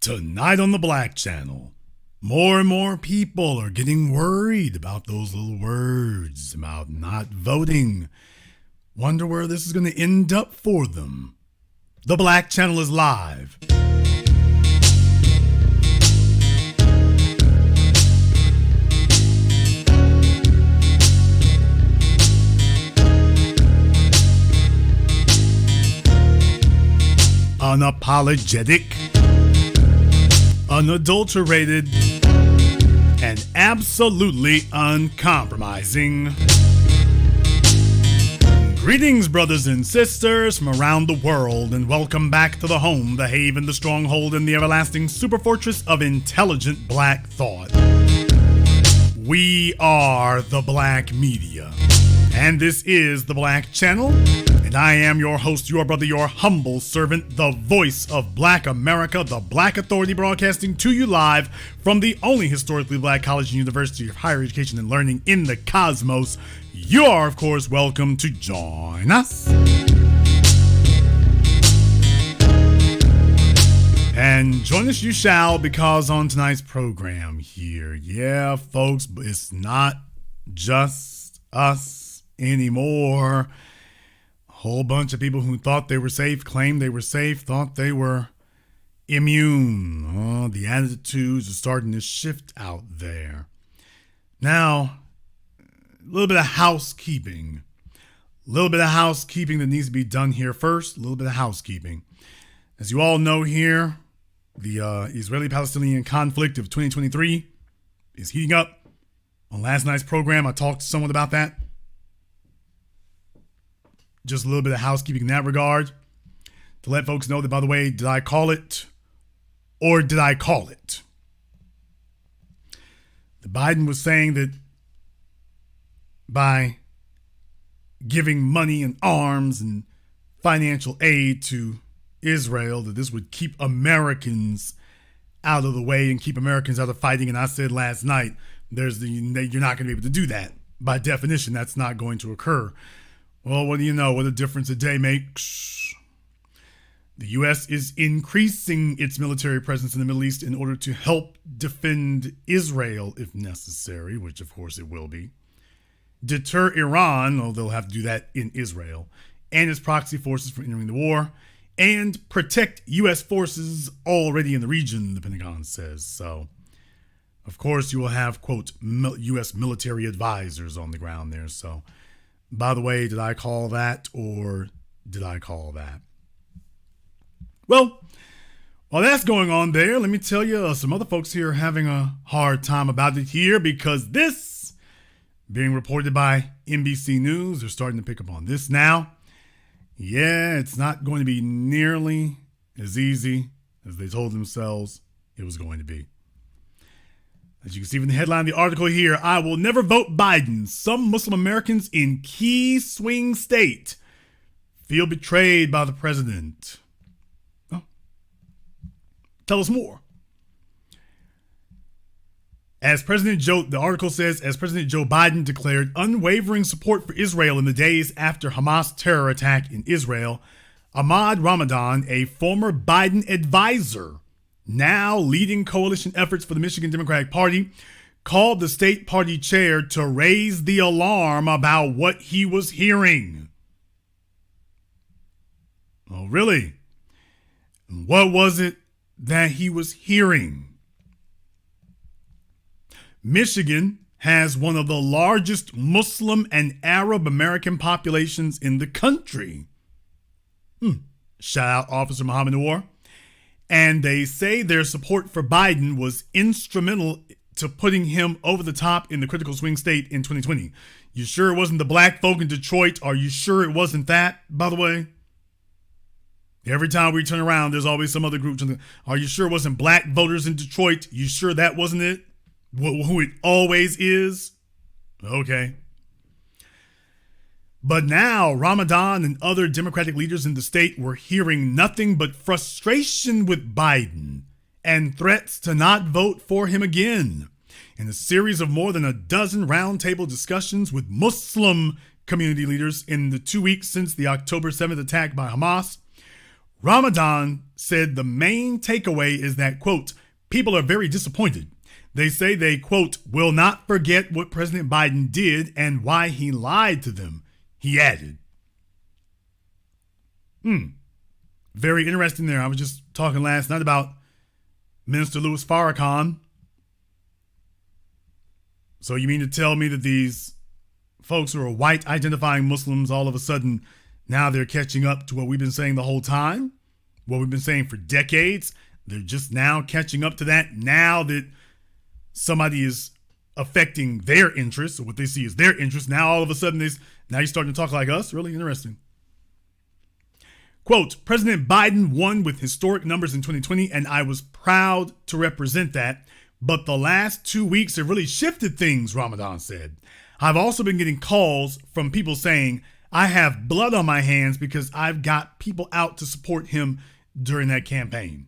Tonight on the Black Channel, more and more people are getting worried about those little words about not voting. Wonder where this is going to end up for them. The Black Channel is live. Unapologetic, unadulterated, and absolutely uncompromising. Greetings, brothers and sisters from around the world, and welcome back to the home, the haven, the stronghold, and the everlasting superfortress of intelligent black thought. We are the Black Media, and this is the Black Channel. And I am your host, your brother, your humble servant, the voice of Black America, the Black Authority, broadcasting to you live from the only historically black college and university of higher education and learning in the cosmos. You are, of course, welcome to join us. And join us you shall, because on tonight's program here, yeah, folks, it's not just us anymore. Whole bunch of people who thought they were safe, claimed they were safe, thought they were immune. The attitudes are starting to shift out there. Now, a little bit of housekeeping. A little bit of housekeeping that needs to be done here first. A little bit of housekeeping. As you all know here, the Israeli-Palestinian conflict of 2023 is heating up. On last night's program, I talked to someone about that. Just a little bit of housekeeping in that regard to let folks know that, by the way, did I call it or did I call it? The Biden was saying that by giving money and arms and financial aid to Israel, that this would keep Americans out of the way and keep Americans out of fighting. And I said last night, you're not going to be able to do that. By definition, that's not going to occur. Well, what do you know? What a difference a day makes. The U.S. is increasing its military presence in the Middle East in order to help defend Israel if necessary, which of course it will be. Deter Iran, although they'll have to do that in Israel, and its proxy forces from entering the war, and protect U.S. forces already in the region, the Pentagon says. So, of course, you will have, quote, U.S. military advisors on the ground there. So, by the way, did I call that or did I call that? Well, while that's going on there, let me tell you, some other folks here are having a hard time about it here because this, being reported by NBC News, they're starting to pick up on this now. Yeah, it's not going to be nearly as easy as they told themselves it was going to be. As you can see from the headline of the article here, I will never vote Biden. Some Muslim Americans in key swing state feel betrayed by the president. Oh. Tell us more. The article says, as President Joe Biden declared unwavering support for Israel in the days after Hamas terror attack in Israel, Ahmad Ramadan, a former Biden advisor, now leading coalition efforts for the Michigan Democratic Party, called the state party chair to raise the alarm about what he was hearing. Oh, really? What was it that he was hearing? Michigan has one of the largest Muslim and Arab American populations in the country. Shout out Officer Muhammad Noor. And they say their support for Biden was instrumental to putting him over the top in the critical swing state in 2020. You sure it wasn't the black folk in Detroit? Are you sure it wasn't that, by the way? Every time we turn around, there's always some other group. Are you sure it wasn't black voters in Detroit? You sure that wasn't it? Who it always is? Okay. But now Ramadan and other Democratic leaders in the state were hearing nothing but frustration with Biden and threats to not vote for him again. In a series of more than a dozen roundtable discussions with Muslim community leaders in the 2 weeks since the October 7th attack by Hamas, Ramadan said the main takeaway is that, quote, people are very disappointed. They say they, quote, will not forget what President Biden did and why he lied to them, he added. Very interesting there. I was just talking last night about Minister Louis Farrakhan. So you mean to tell me that these folks who are white identifying Muslims, all of a sudden, now they're catching up to what we've been saying the whole time? What we've been saying for decades? They're just now catching up to that now that somebody is affecting their interests, or what they see as their interests. Now all of a sudden, now you're starting to talk like us? Really interesting. Quote, President Biden won with historic numbers in 2020, and I was proud to represent that. But the last 2 weeks have really shifted things, Ramadan said. I've also been getting calls from people saying, I have blood on my hands because I've got people out to support him during that campaign.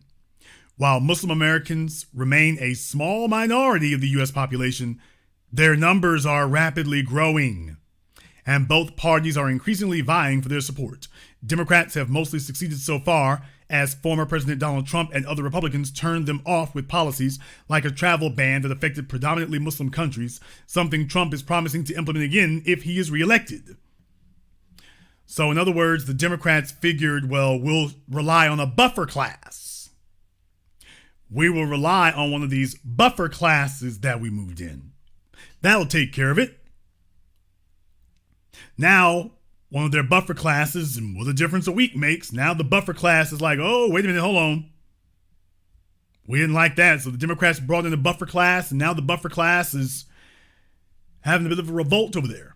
While Muslim Americans remain a small minority of the U.S. population, their numbers are rapidly growing, and both parties are increasingly vying for their support. Democrats have mostly succeeded so far, as former President Donald Trump and other Republicans turned them off with policies like a travel ban that affected predominantly Muslim countries, something Trump is promising to implement again if he is reelected. So in other words, the Democrats figured, well, we'll rely on a buffer class. We will rely on one of these buffer classes that we moved in. That'll take care of it. Now, one of their buffer classes, and what a difference a week makes, now the buffer class is like, oh, wait a minute, hold on. We didn't like that. So the Democrats brought in the buffer class, and now the buffer class is having a bit of a revolt over there.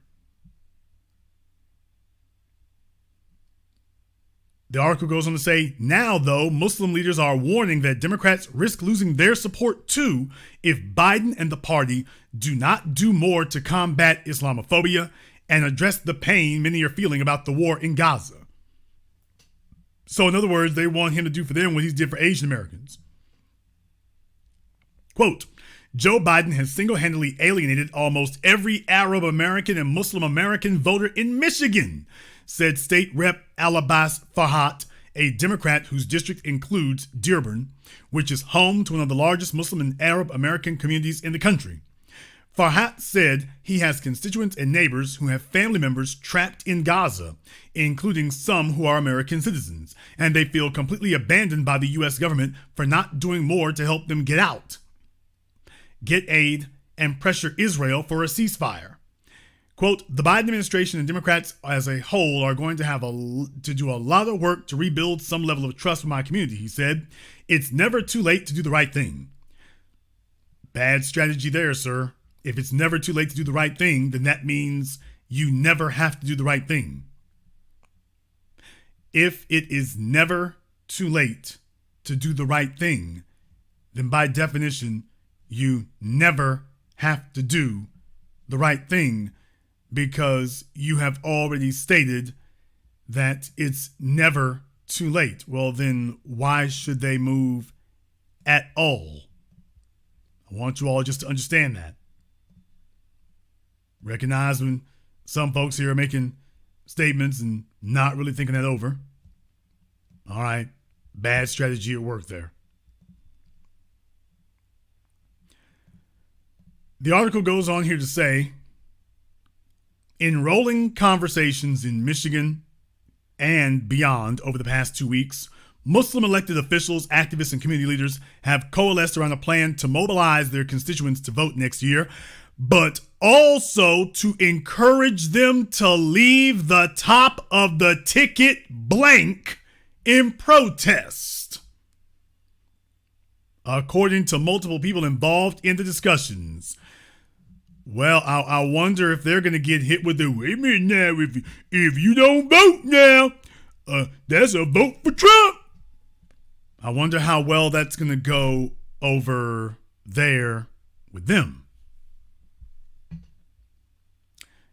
The article goes on to say, now, though, Muslim leaders are warning that Democrats risk losing their support, too, if Biden and the party do not do more to combat Islamophobia and address the pain many are feeling about the war in Gaza. So, in other words, they want him to do for them what he did for Asian Americans. Quote, Joe Biden has single-handedly alienated almost every Arab American and Muslim American voter in Michigan, said State Rep. Al-Abbas Farhat, a Democrat whose district includes Dearborn, which is home to one of the largest Muslim and Arab American communities in the country. Farhat said he has constituents and neighbors who have family members trapped in Gaza, including some who are American citizens, and they feel completely abandoned by the U.S. government for not doing more to help them get out, get aid, and pressure Israel for a ceasefire. Quote, the Biden administration and Democrats as a whole are going to have to do a lot of work to rebuild some level of trust with my community, he said. It's never too late to do the right thing. Bad strategy there, sir. If it's never too late to do the right thing, then that means you never have to do the right thing. If it is never too late to do the right thing, then by definition, you never have to do the right thing, because you have already stated that it's never too late. Well, then why should they move at all? I want you all just to understand that. Recognize when some folks here are making statements and not really thinking that over. All right, bad strategy at work there. The article goes on here to say, in rolling conversations in Michigan and beyond over the past 2 weeks, Muslim elected officials, activists, and community leaders have coalesced around a plan to mobilize their constituents to vote next year, but also to encourage them to leave the top of the ticket blank in protest. According to multiple people involved in the discussions. Well, I wonder if they're going to get hit with the, wait a minute now, if you don't vote now, that's a vote for Trump. I wonder how well that's going to go over there with them.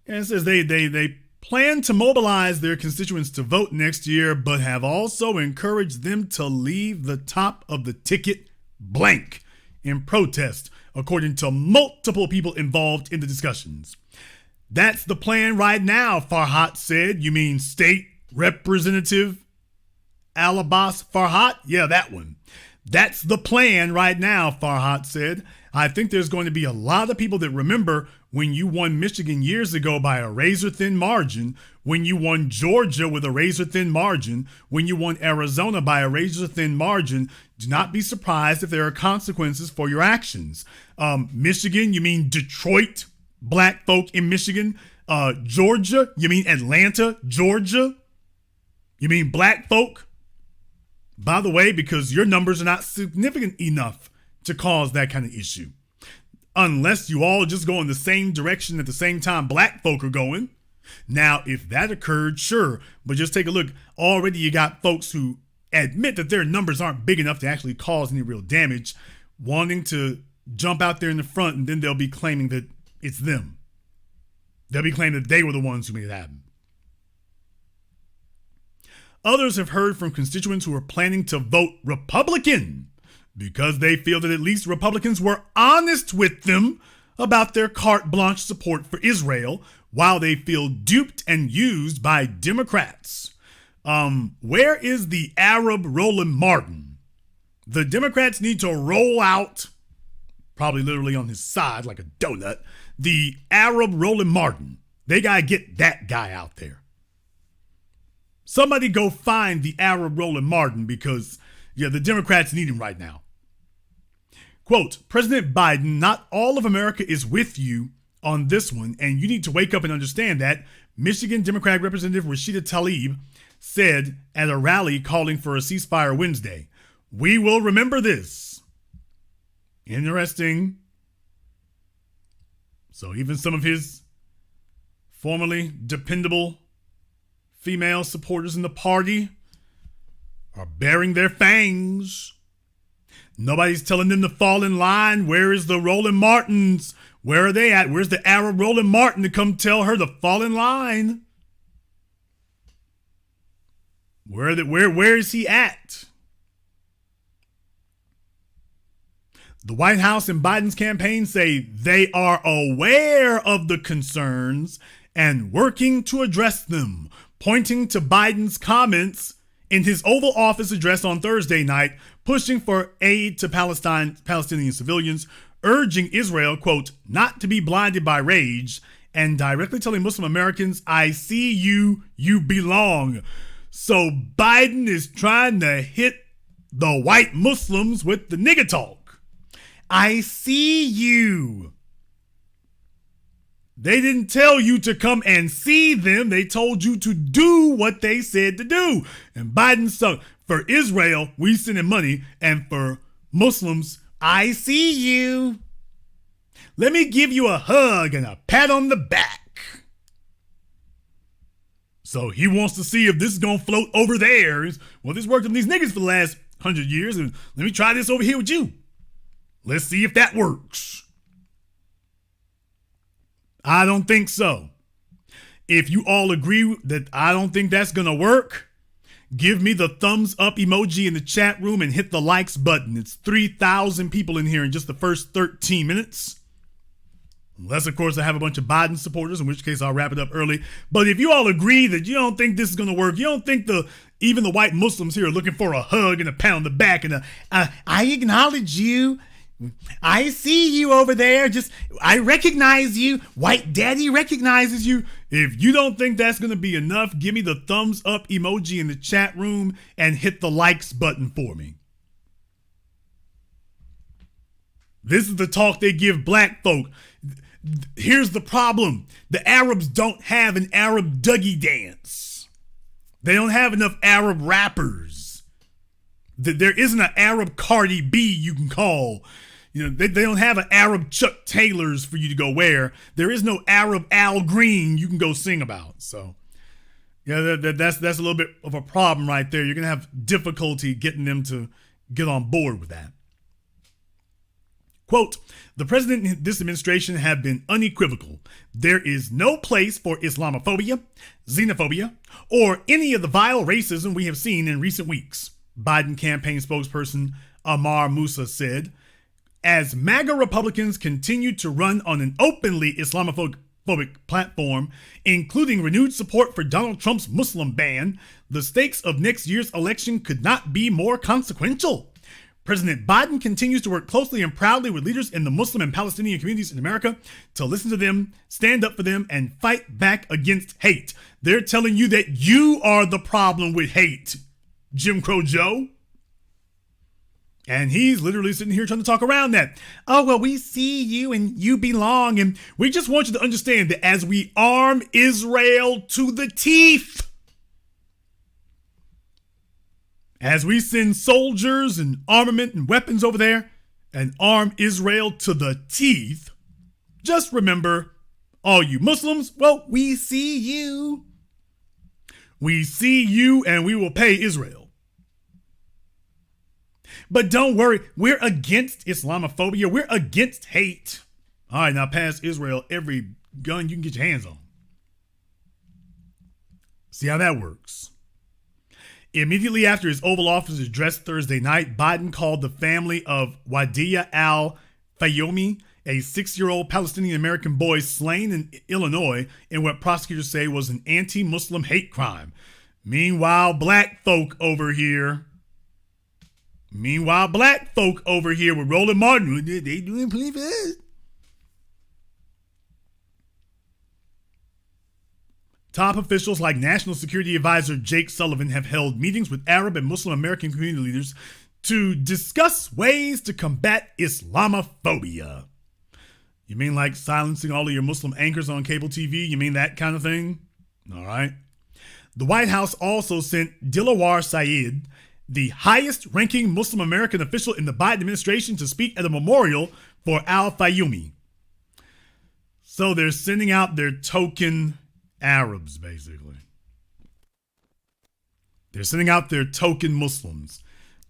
And it says they plan to mobilize their constituents to vote next year, but have also encouraged them to leave the top of the ticket blank in protest, according to multiple people involved in the discussions. That's the plan right now, Farhat said. You mean State Representative Al-Abbas Farhat? Yeah, that one. That's the plan right now, Farhat said. I think there's going to be a lot of people that remember when you won Michigan years ago by a razor-thin margin, when you won Georgia with a razor-thin margin, when you won Arizona by a razor-thin margin. Do not be surprised if there are consequences for your actions. Michigan, you mean Detroit, black folk in Michigan. Georgia, you mean Atlanta, Georgia. You mean black folk. By the way, because your numbers are not significant enough to cause that kind of issue. Unless you all just go in the same direction at the same time black folk are going. Now, if that occurred, sure. But just take a look. Already you got folks who admit that their numbers aren't big enough to actually cause any real damage, wanting to jump out there in the front, and then they'll be claiming that it's them. They'll be claiming that they were the ones who made it happen. Others have heard from constituents who are planning to vote Republican because they feel that at least Republicans were honest with them about their carte blanche support for Israel, while they feel duped and used by Democrats. Where is the Arab Roland Martin? The Democrats need to roll out, probably literally on his side like a donut, the Arab Roland Martin. They got to get that guy out there. Somebody go find the Arab Roland Martin because, the Democrats need him right now. Quote, President Biden, not all of America is with you on this one, and you need to wake up and understand that, Michigan Democratic Representative Rashida Tlaib said at a rally calling for a ceasefire Wednesday. We will remember this. Interesting. So even some of his formerly dependable female supporters in the party are baring their fangs. Nobody's telling them to fall in line. Where is the Roland Martins? Where are they at? Where's the Arab Roland Martin to come tell her to fall in line? Where is he at? The White House and Biden's campaign say they are aware of the concerns and working to address them, pointing to Biden's comments in his Oval Office address on Thursday night, pushing for aid to Palestinian civilians, urging Israel, quote, not to be blinded by rage, and directly telling Muslim Americans, I see you, you belong. So Biden is trying to hit the white Muslims with the nigger talk. I see you. They didn't tell you to come and see them. They told you to do what they said to do. And Biden sung, for Israel, we send him money. And for Muslims, I see you. Let me give you a hug and a pat on the back. So he wants to see if this is going to float over there. Well, this worked with these niggas for the last 100 years. And let me try this over here with you. Let's see if that works. I don't think so. If you all agree that I don't think that's going to work, give me the thumbs up emoji in the chat room and hit the likes button. It's 3,000 people in here in just the first 13 minutes. Unless, of course, I have a bunch of Biden supporters, in which case I'll wrap it up early. But if you all agree that you don't think this is going to work, you don't think even the white Muslims here are looking for a hug and a pat on the back and I acknowledge you. I see you over there. I recognize you. White daddy recognizes you. If you don't think that's going to be enough, give me the thumbs up emoji in the chat room and hit the likes button for me. This is the talk they give black folk. Here's the problem. The Arabs don't have an Arab Dougie dance. They don't have enough Arab rappers. There isn't an Arab Cardi B you can call. They don't have an Arab Chuck Taylors for you to go wear. There is no Arab Al Green you can go sing about. So, that's a little bit of a problem right there. You're going to have difficulty getting them to get on board with that. Quote, the president and this administration have been unequivocal. There is no place for Islamophobia, xenophobia, or any of the vile racism we have seen in recent weeks, Biden campaign spokesperson Amar Musa said. As MAGA Republicans continue to run on an openly Islamophobic Islamophobic platform, including renewed support for Donald Trump's Muslim ban, the stakes of next year's election could not be more consequential. President Biden continues to work closely and proudly with leaders in the Muslim and Palestinian communities in America to listen to them, stand up for them, and fight back against hate. They're telling you that you are the problem with hate, Jim Crow Joe. And he's literally sitting here trying to talk around that. Oh, well, we see you and you belong. And we just want you to understand that as we arm Israel to the teeth, as we send soldiers and armament and weapons over there and arm Israel to the teeth, just remember, all you Muslims, well, we see you. We see you and we will pay Israel. But don't worry, we're against Islamophobia. We're against hate. All right, now pass Israel every gun you can get your hands on. See how that works. Immediately after his Oval Office address Thursday night, Biden called the family of Wadiyah al-Fayoumi, a 6-year-old Palestinian-American boy slain in Illinois in what prosecutors say was an anti-Muslim hate crime. Meanwhile, black folk over here with Roland Martin, they doing pretty good. Top officials like National Security Advisor Jake Sullivan have held meetings with Arab and Muslim American community leaders to discuss ways to combat Islamophobia. You mean like silencing all of your Muslim anchors on cable TV? You mean that kind of thing? All right. The White House also sent Dilawar Saeed, the highest-ranking Muslim American official in the Biden administration, to speak at a memorial for al-Fayoumi. So they're sending out their token Arabs, basically. They're sending out their token Muslims.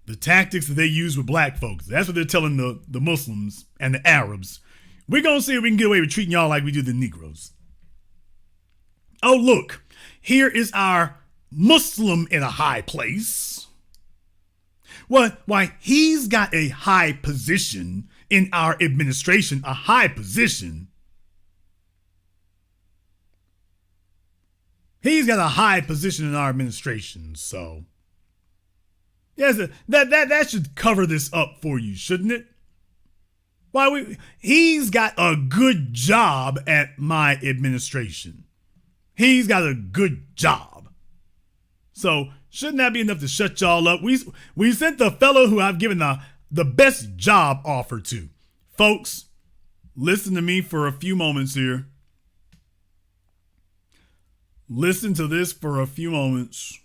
The tactics that they use with black folks. That's what they're telling the Muslims and the Arabs. We're going to see if we can get away with treating y'all like we do the Negroes. Oh, look. Here is our Muslim in a high place. Why, he's got a high position in our administration, a high position. He's got a high position in our administration, so yes, that should cover this up for you, shouldn't it? He's got a good job at my administration. He's got a good job. So shouldn't that be enough to shut y'all up? We sent the fellow who I've given the best job offer to. Folks, listen to me for a few moments here. Listen to this for a few moments.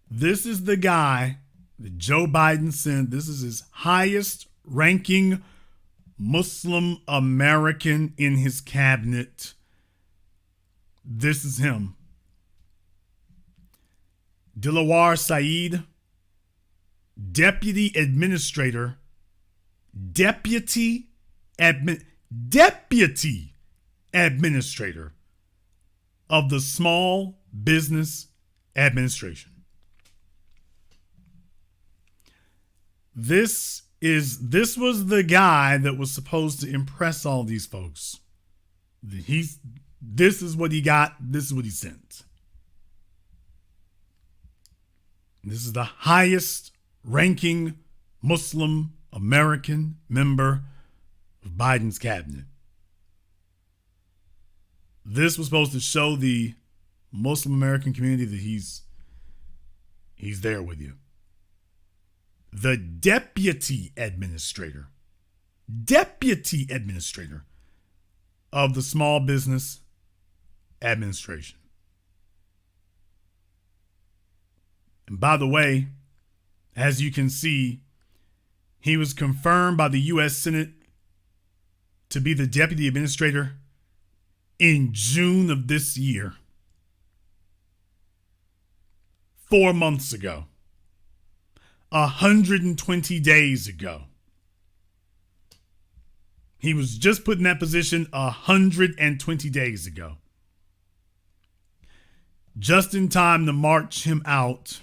This is the guy that Joe Biden sent. This is his highest ranking Muslim American in his cabinet. This is him. Dilawar Saeed, Deputy Administrator of the Small Business Administration. This was the guy that was supposed to impress all these folks. This is what he got. This is what he sent. This is the highest ranking Muslim American member of Biden's cabinet. This was supposed to show the Muslim American community that he's there with you. The Deputy Administrator of the Small Business Administration. And by the way, as you can see, he was confirmed by the U.S. Senate to be the Deputy Administrator in June of this year. 4 months ago. 120 days ago. He was just put in that position 120 days ago. Just in time to march him out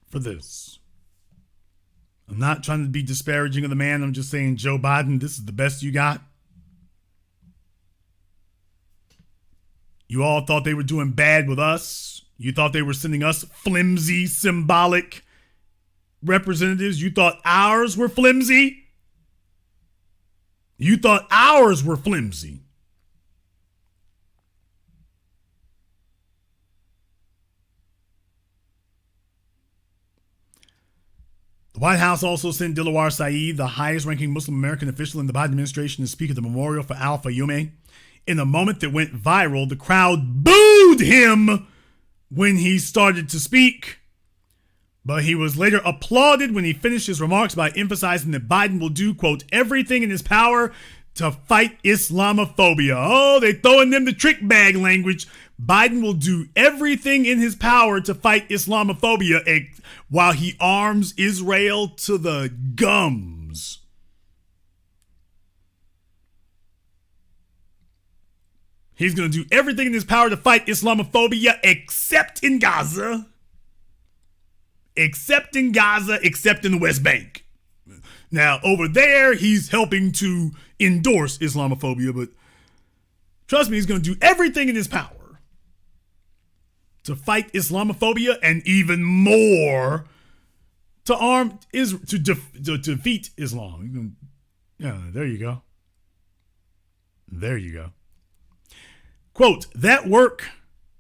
for this. I'm not trying to be disparaging of the man. I'm just saying, Joe Biden, this is the best you got. You all thought they were doing bad with us. You thought they were sending us flimsy, symbolic representatives. You thought ours were flimsy. You thought ours were flimsy. The White House also sent Dilawar Saeed, the highest-ranking Muslim American official in the Biden administration, to speak at the memorial for Al-Fayoume. In a moment that went viral, the crowd booed him when he started to speak. But he was later applauded when he finished his remarks by emphasizing that Biden will do, quote, everything in his power to fight Islamophobia. Oh, they throwing them the trick bag language. Biden will do everything in his power to fight Islamophobia while he arms Israel to the gums. He's going to do everything in his power to fight Islamophobia except in Gaza. Except in Gaza, except in the West Bank. Now, over there, he's helping to endorse Islamophobia, but trust me, he's going to do everything in his power to fight Islamophobia and even more to defeat Islam. Yeah, there you go. There you go. Quote, that work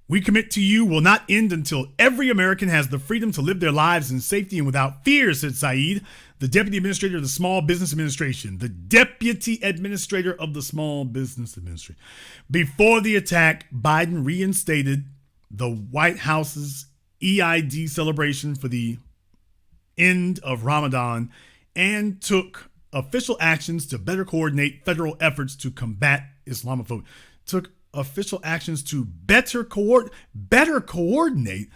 we commit to you will not end until every American has the freedom to live their lives in safety and without fear, said Saeed, the Deputy Administrator of the Small Business Administration. The Deputy Administrator of the Small Business Administration. Before the attack, Biden reinstated the White House's Eid celebration for the end of Ramadan and took official actions to better coordinate federal efforts to combat Islamophobia. Took official actions to better coordinate.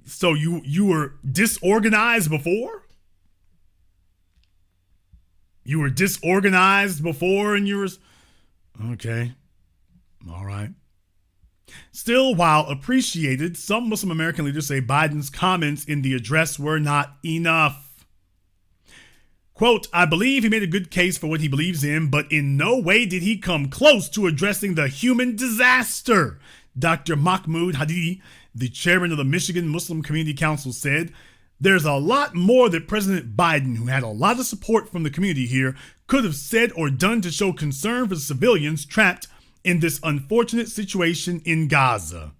So you were disorganized before? You were disorganized before and you were... Okay. All right. Still, while appreciated, some Muslim American leaders say Biden's comments in the address were not enough. Quote, I believe he made a good case for what he believes in, but in no way did he come close to addressing the human disaster. Dr. Mahmoud Hadi, the chairman of the Michigan Muslim Community Council, said, there's a lot more that President Biden, who had a lot of support from the community here, could have said or done to show concern for the civilians trapped in this unfortunate situation in Gaza.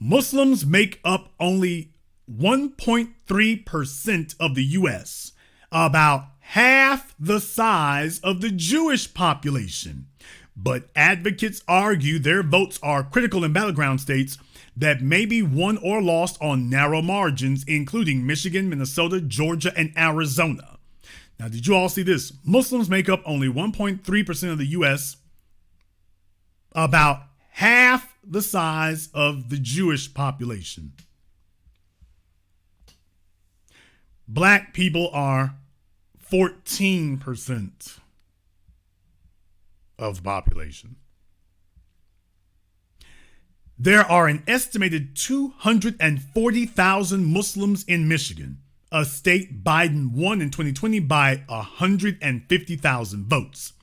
Muslims make up only 1.3% of the U.S., about half the size of the Jewish population. But advocates argue their votes are critical in battleground states that may be won or lost on narrow margins, including Michigan, Minnesota, Georgia, and Arizona. Now, did you all see this? Muslims make up only 1.3% of the U.S., about half the size of the Jewish population. Black people are 14% of the population. There are an estimated 240,000 Muslims in Michigan, a state Biden won in 2020 by 150,000 votes.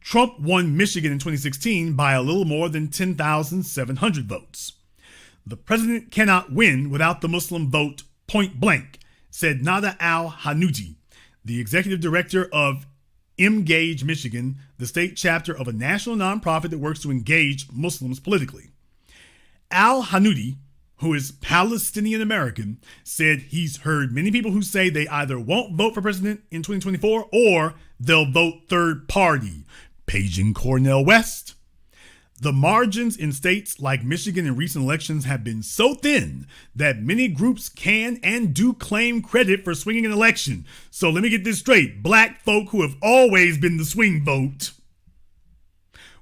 Trump won Michigan in 2016 by a little more than 10,700 votes. The president cannot win without the Muslim vote, point blank, said Nada Al-Hanouti, the executive director of Engage Michigan, the state chapter of a national nonprofit that works to engage Muslims politically. Al-Hanouti, who is Palestinian American, said he's heard many people who say they either won't vote for president in 2024 or they'll vote third party, paging Cornel West. The margins in states like Michigan in recent elections have been so thin that many groups can and do claim credit for swinging an election. So let me get this straight. Black folk who have always been the swing vote.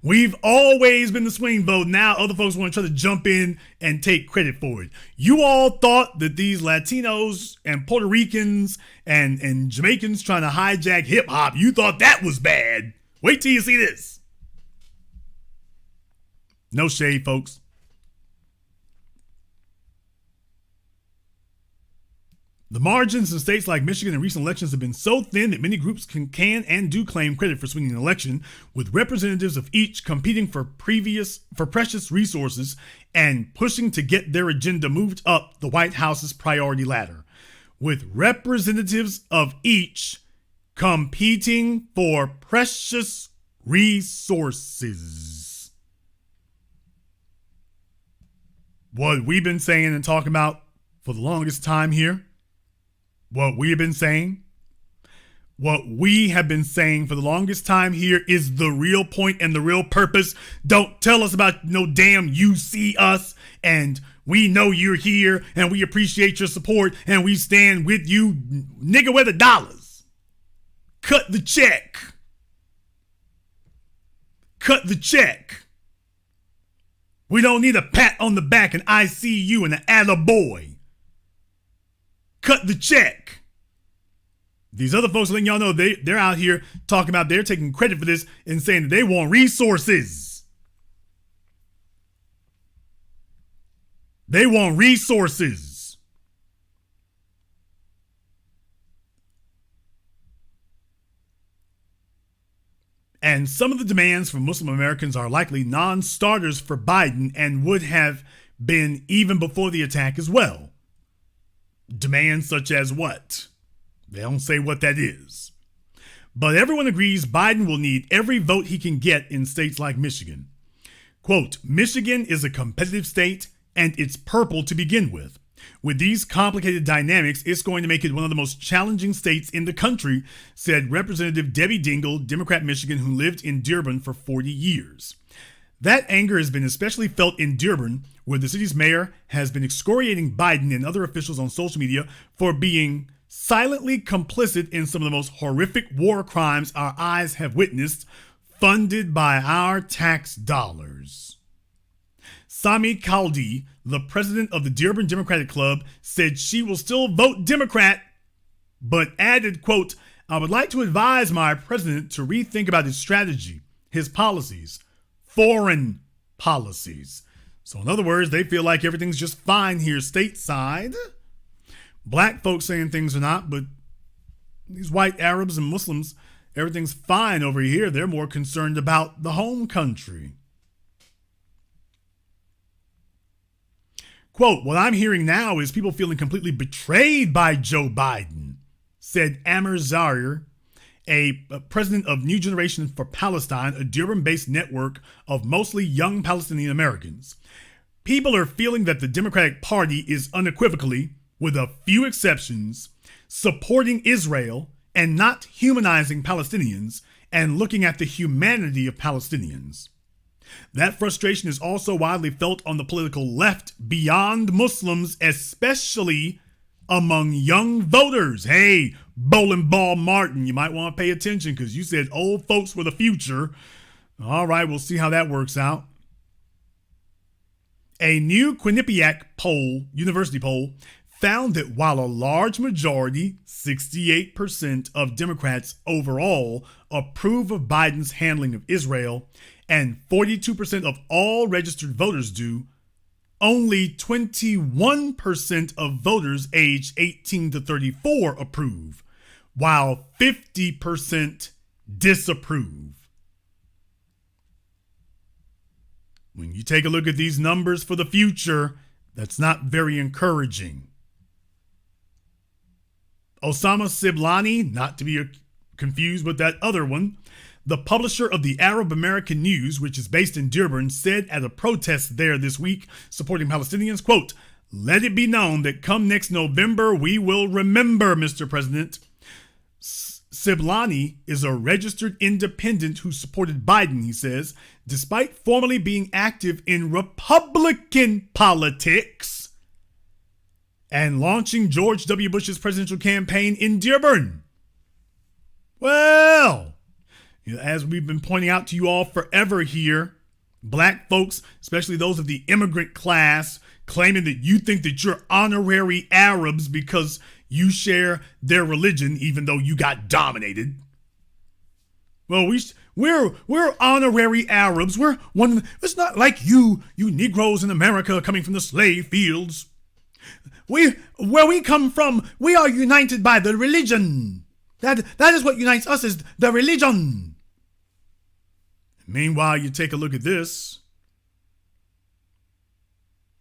We've always been the swing vote. Now other folks want to try to jump in and take credit for it. You all thought that these Latinos and Puerto Ricans and Jamaicans trying to hijack hip hop, you thought that was bad. Wait till you see this. No shade, folks. The margins in states like Michigan in recent elections have been so thin that many groups can and do claim credit for swinging an election, with representatives of each competing for precious resources and pushing to get their agenda moved up the White House's priority ladder. With representatives of each competing for precious resources. What we've been saying and talking about for the longest time here. What we have been saying for the longest time here is the real point and the real purpose. Don't tell us about no damn you see us and we know you're here and we appreciate your support and we stand with you. Nigga, where the dollars? Cut the check. Cut the check. We don't need a pat on the back and I see you and an attaboy. Cut the check. These other folks letting y'all know they're out here talking about they're taking credit for this and saying that they want resources. They want resources. And some of the demands from Muslim Americans are likely non-starters for Biden and would have been even before the attack as well. Demands such as what? They don't say what that is. But everyone agrees Biden will need every vote he can get in states like Michigan. Quote, Michigan is a competitive state and it's purple to begin with. With these complicated dynamics, it's going to make it one of the most challenging states in the country, said Representative Debbie Dingell, Democrat Michigan, who lived in Dearborn for 40 years. That anger has been especially felt in Dearborn, where the city's mayor has been excoriating Biden and other officials on social media for being silently complicit in some of the most horrific war crimes our eyes have witnessed, funded by our tax dollars. Sami Khaldi, the president of the Dearborn Democratic Club, said she will still vote Democrat, but added, quote, I would like to advise my president to rethink about his strategy, his policies, foreign policies. So in other words, they feel like everything's just fine here stateside. Black folks saying things are not, but these white Arabs and Muslims, everything's fine over here. They're more concerned about the home country. Quote, what I'm hearing now is people feeling completely betrayed by Joe Biden, said Amr Zarir, a president of New Generation for Palestine, a Dearborn-based network of mostly young Palestinian Americans. People are feeling that the Democratic Party is unequivocally, with a few exceptions, supporting Israel and not humanizing Palestinians and looking at the humanity of Palestinians. That frustration is also widely felt on the political left beyond Muslims, especially among young voters. Hey, Bowling Ball Martin, you might want to pay attention because you said old folks were the future. All right, we'll see how that works out. A new Quinnipiac university poll, found that while a large majority, 68% of Democrats overall, approve of Biden's handling of Israel, and 42% of all registered voters do, only 21% of voters aged 18 to 34 approve, while 50% disapprove. When you take a look at these numbers for the future, that's not very encouraging. Osama Siblani, not to be confused with that other one, the publisher of the Arab American News, which is based in Dearborn, said at a protest there this week supporting Palestinians, quote, let it be known that come next November, we will remember, Mr. President. Siblani is a registered independent who supported Biden, he says, despite formerly being active in Republican politics and launching George W. Bush's presidential campaign in Dearborn. Well, as we've been pointing out to you all forever here, black folks, especially those of the immigrant class, claiming that you think that you're honorary Arabs because you share their religion, even though you got dominated. Well, we're honorary Arabs. We're one. It's not like you Negroes in America coming from the slave fields. Where we come from, we are united by the religion. That is what unites us, is the religion. Meanwhile, you take a look at this.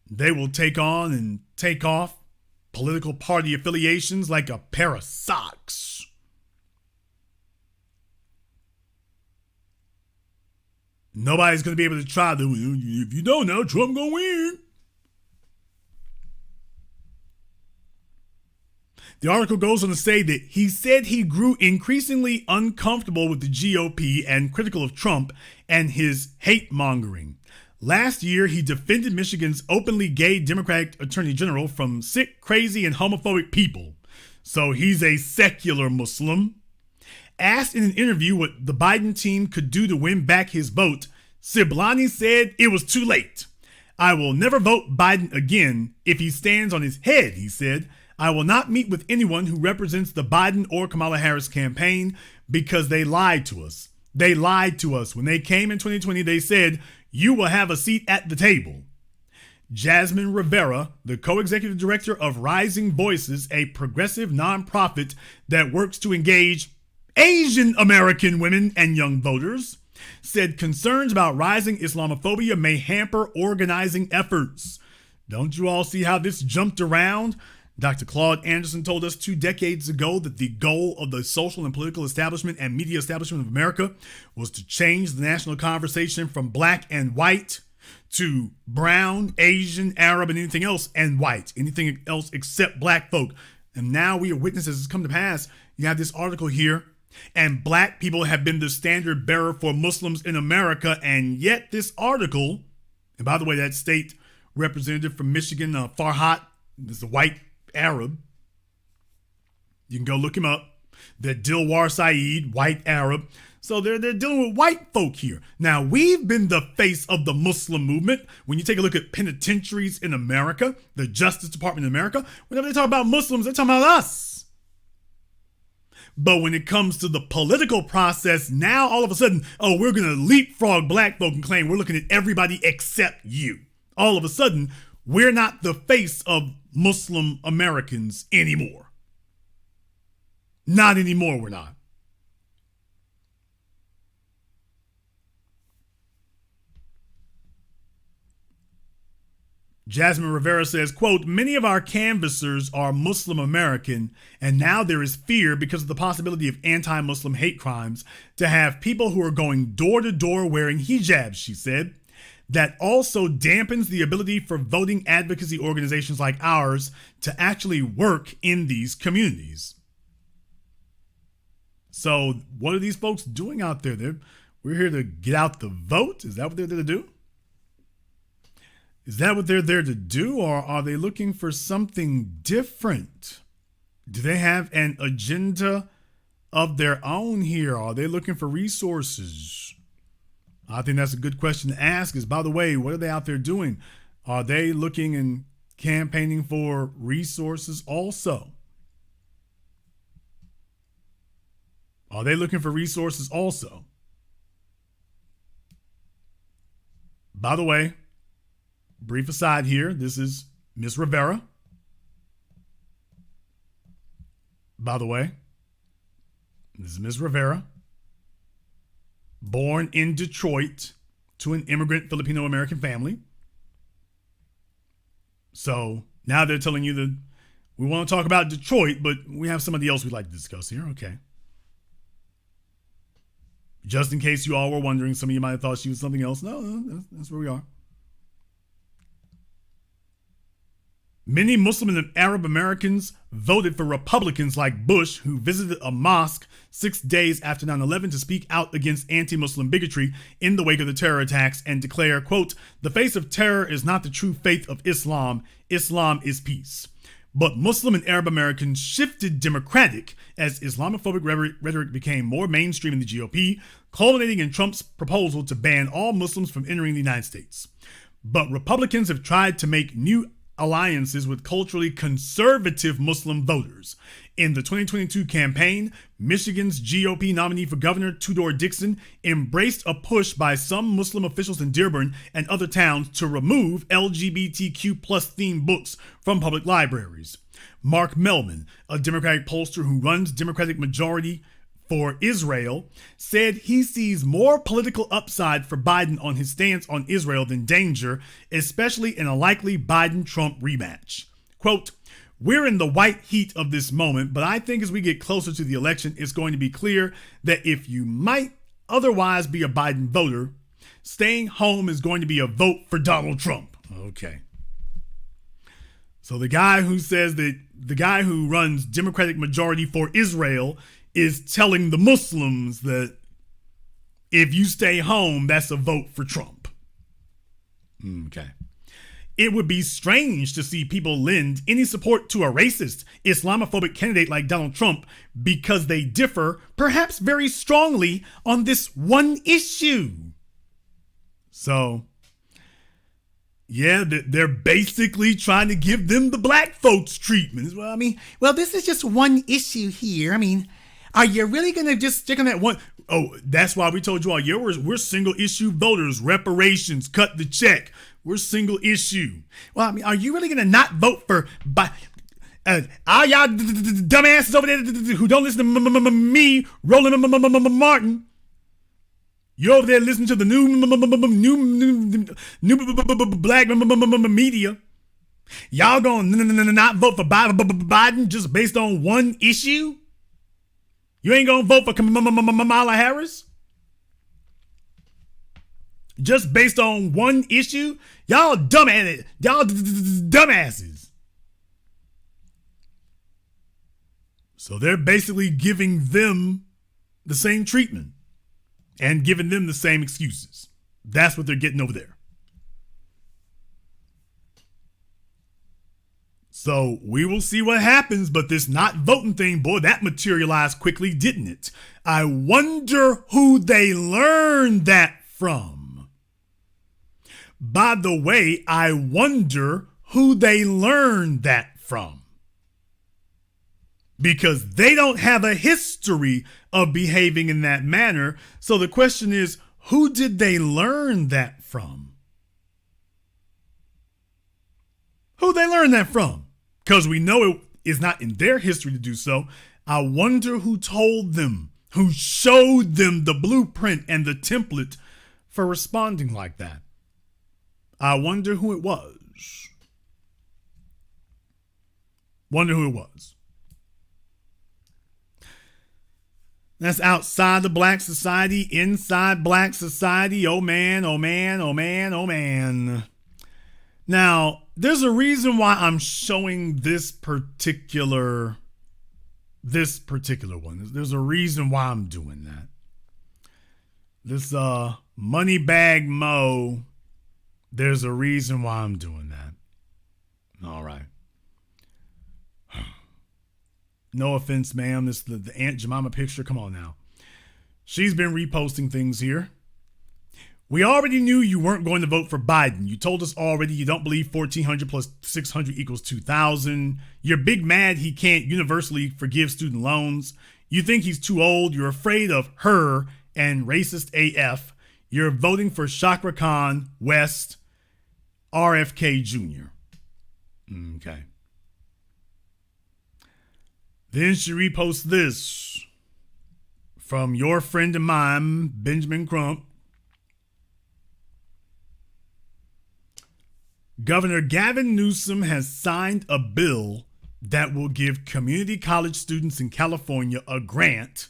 They will take on and take off political party affiliations like a pair of socks. Nobody's going to be able to try to, if you don't know, Trump going to win. The article goes on to say that he said he grew increasingly uncomfortable with the GOP and critical of Trump and his hate mongering. Last year, he defended Michigan's openly gay Democratic Attorney General from sick, crazy, and homophobic people. So he's a secular Muslim. Asked in an interview what the Biden team could do to win back his vote, Siblani said it was too late. I will never vote Biden again if he stands on his head, he said. I will not meet with anyone who represents the Biden or Kamala Harris campaign because they lied to us. They lied to us. When they came in 2020, they said, you will have a seat at the table. Jasmine Rivera, the co-executive director of Rising Voices, a progressive nonprofit that works to engage Asian American women and young voters, said concerns about rising Islamophobia may hamper organizing efforts. Don't you all see how this jumped around? Dr. Claude Anderson told us 2 decades ago that the goal of the social and political establishment and media establishment of America was to change the national conversation from black and white to brown, Asian, Arab, and anything else, and white, anything else except black folk. And now we are witnesses it's come to pass. You have this article here, and black people have been the standard bearer for Muslims in America, and yet this article, and by the way, that state representative from Michigan, Farhat, is a white Arab. You can go look him up. That Dilwar Saeed, white Arab. So they're dealing with white folk here. Now, we've been the face of the Muslim movement. When you take a look at penitentiaries in America, the Justice Department in America, whenever they talk about Muslims, they're talking about us. But when it comes to the political process, now all of a sudden, oh, we're going to leapfrog black folk and claim we're looking at everybody except you. All of a sudden, we're not the face of Muslim Americans anymore. Not anymore, we're not. Jasmine Rivera says, quote, many of our canvassers are Muslim American, and now there is fear because of the possibility of anti-Muslim hate crimes to have people who are going door to door wearing hijabs, she said. That also dampens the ability for voting advocacy organizations like ours to actually work in these communities. So what are these folks doing out there? We're here to get out the vote? Is that what they're there to do? Is that what they're there to do, or are they looking for something different? Do they have an agenda of their own here? Are they looking for resources? I think that's a good question to ask is, by the way, what are they out there doing? Are they looking and campaigning for resources also? Are they looking for resources also? By the way, brief aside here, this is Miss Rivera. By the way, this is Miss Rivera. Born in Detroit to an immigrant Filipino-American family. So now they're telling you that we want to talk about Detroit, but we have somebody else we'd like to discuss here. Okay. Just in case you all were wondering, some of you might have thought she was something else. No, that's where we are. Many Muslim and Arab Americans voted for Republicans like Bush, who visited a mosque 6 days after 9/11 to speak out against anti-Muslim bigotry in the wake of the terror attacks and declare, quote, the face of terror is not the true faith of Islam. Islam is peace. But Muslim and Arab Americans shifted Democratic as Islamophobic rhetoric became more mainstream in the GOP, culminating in Trump's proposal to ban all Muslims from entering the United States. But Republicans have tried to make new alliances with culturally conservative Muslim voters. In the 2022 campaign, Michigan's GOP nominee for governor, Tudor Dixon, embraced a push by some Muslim officials in Dearborn and other towns to remove LGBTQ plus themed books from public libraries. Mark Melvin, a Democratic pollster who runs Democratic Majority for Israel, said he sees more political upside for Biden on his stance on Israel than danger, especially in a likely Biden-Trump rematch. Quote, "We're in the white heat of this moment, but I think as we get closer to the election, it's going to be clear that if you might otherwise be a Biden voter, staying home is going to be a vote for Donald Trump." Okay. So the guy who says that the guy who runs Democratic Majority for Israel is telling the Muslims that if you stay home, that's a vote for Trump. Okay. It would be strange to see people lend any support to a racist, Islamophobic candidate like Donald Trump because they differ, perhaps very strongly, on this one issue. So, yeah, they're basically trying to give them the black folks treatment. Well, this is just one issue here. Are you really going to just stick on that one? Oh, that's why we told you all, we're single issue voters, reparations, cut the check. We're single issue. Well, are you really going to not vote for all y'all dumbasses over there who don't listen to me, Roland Martin? You're over there listening to the new black media. Y'all gonna not vote for Biden just based on one issue? You ain't gonna vote for Kamala Harris? Just based on one issue? Y'all dumbasses. So they're basically giving them the same treatment and giving them the same excuses. That's what they're getting over there. So we will see what happens, but this not voting thing, boy, that materialized quickly, didn't it? I wonder who they learned that from. By the way, I wonder who they learned that from. Because they don't have a history of behaving in that manner. So the question is, who did they learn that from? Who they learn that from? Because we know it is not in their history to do so. I wonder who told them, who showed them the blueprint and the template for responding like that. I wonder who it was. Wonder who it was. That's outside the black society, inside black society. Oh man, oh man, oh man, oh man. Now, there's a reason why I'm showing this particular one. There's a reason why I'm doing that. This Moneybag Mo, there's a reason why I'm doing that. All right. No offense, ma'am. This is the Aunt Jemima picture. Come on now. She's been reposting things here. We already knew you weren't going to vote for Biden. You told us already you don't believe 1,400 plus 600 equals 2,000. You're big mad he can't universally forgive student loans. You think he's too old. You're afraid of her and racist AF. You're voting for Chakra Khan West, RFK Jr. Okay. Then she reposts this from your friend of mine, Benjamin Crump. Governor Gavin Newsom has signed a bill that will give community college students in California a grant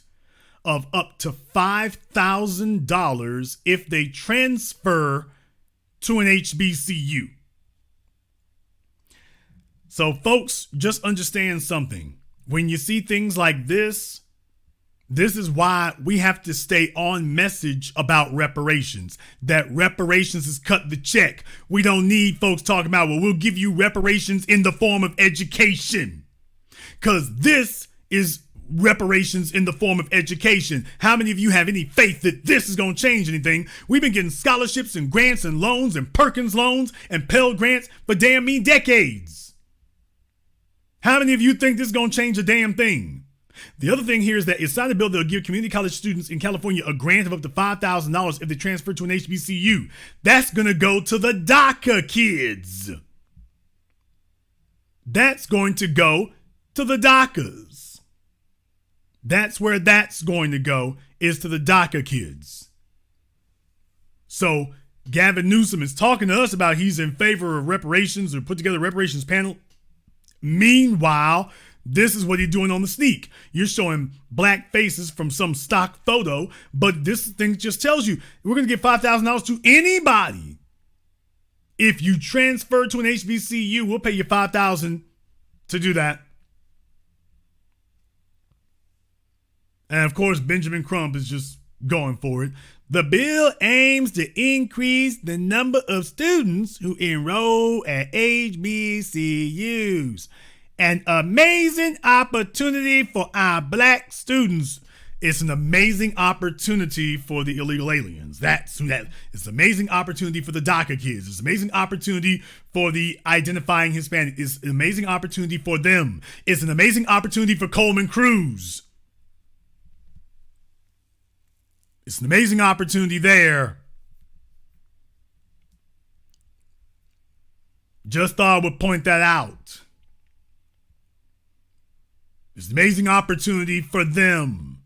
of up to $5,000 if they transfer to an HBCU. So, folks, just understand something. When you see things like this, this is why we have to stay on message about reparations. That reparations is cut the check. We don't need folks talking about, well, we'll give you reparations in the form of education. Because this is reparations in the form of education. How many of you have any faith that this is going to change anything? We've been getting scholarships and grants and loans and Perkins loans and Pell grants for damn me decades. How many of you think this is going to change a damn thing? The other thing here is that it's signed a bill that will give community college students in California a grant of up to $5,000 if they transfer to an HBCU. That's going to go to the DACA kids. That's going to go to the DACAs. That's where that's going to go, is to the DACA kids. So Gavin Newsom is talking to us about he's in favor of reparations or put together a reparations panel. Meanwhile, this is what he's doing on the sneak. You're showing black faces from some stock photo, but this thing just tells you we're going to give $5,000 to anybody. If you transfer to an HBCU, we'll pay you $5,000 to do that. And of course, Benjamin Crump is just going for it. The bill aims to increase the number of students who enroll at HBCUs. An amazing opportunity for our black students. It's an amazing opportunity for the illegal aliens. It's an amazing opportunity for the DACA kids. It's an amazing opportunity for the identifying Hispanic. It's an amazing opportunity for them. It's an amazing opportunity for Coleman Cruz. It's an amazing opportunity there. Just thought I would point that out. It's an amazing opportunity for them.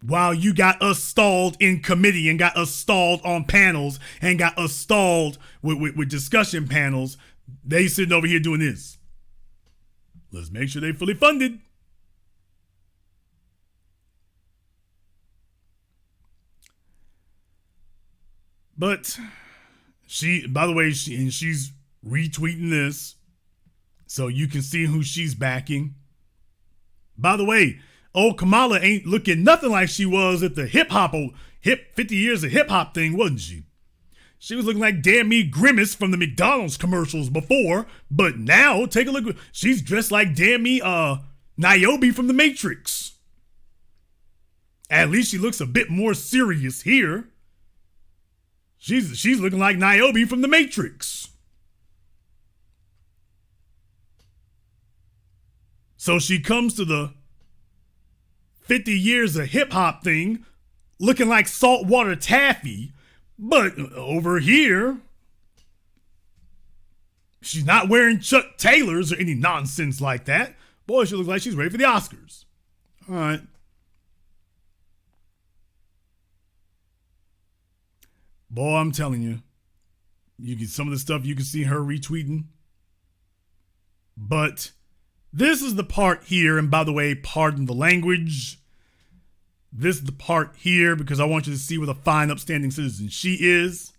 While you got us stalled in committee and got us stalled on panels and got us stalled with discussion panels, they sitting over here doing this. Let's make sure they're fully funded. But by the way, she's retweeting this so you can see who she's backing. By the way, old Kamala ain't looking nothing like she was at the 50 years of hip hop thing, wasn't she? She was looking like damn me Grimace from the McDonald's commercials before, but now take a look. She's dressed like damn me Niobe from the Matrix. At least she looks a bit more serious here. She's looking like Niobe from the Matrix. So she comes to the 50 years of hip hop thing looking like saltwater taffy, but over here, she's not wearing Chuck Taylors or any nonsense like that. Boy, she looks like she's ready for the Oscars. All right. Boy, I'm telling you, you get some of the stuff you can see her retweeting. But this is the part here, and by the way, pardon the language. This is the part here because I want you to see what a fine, upstanding citizen she is.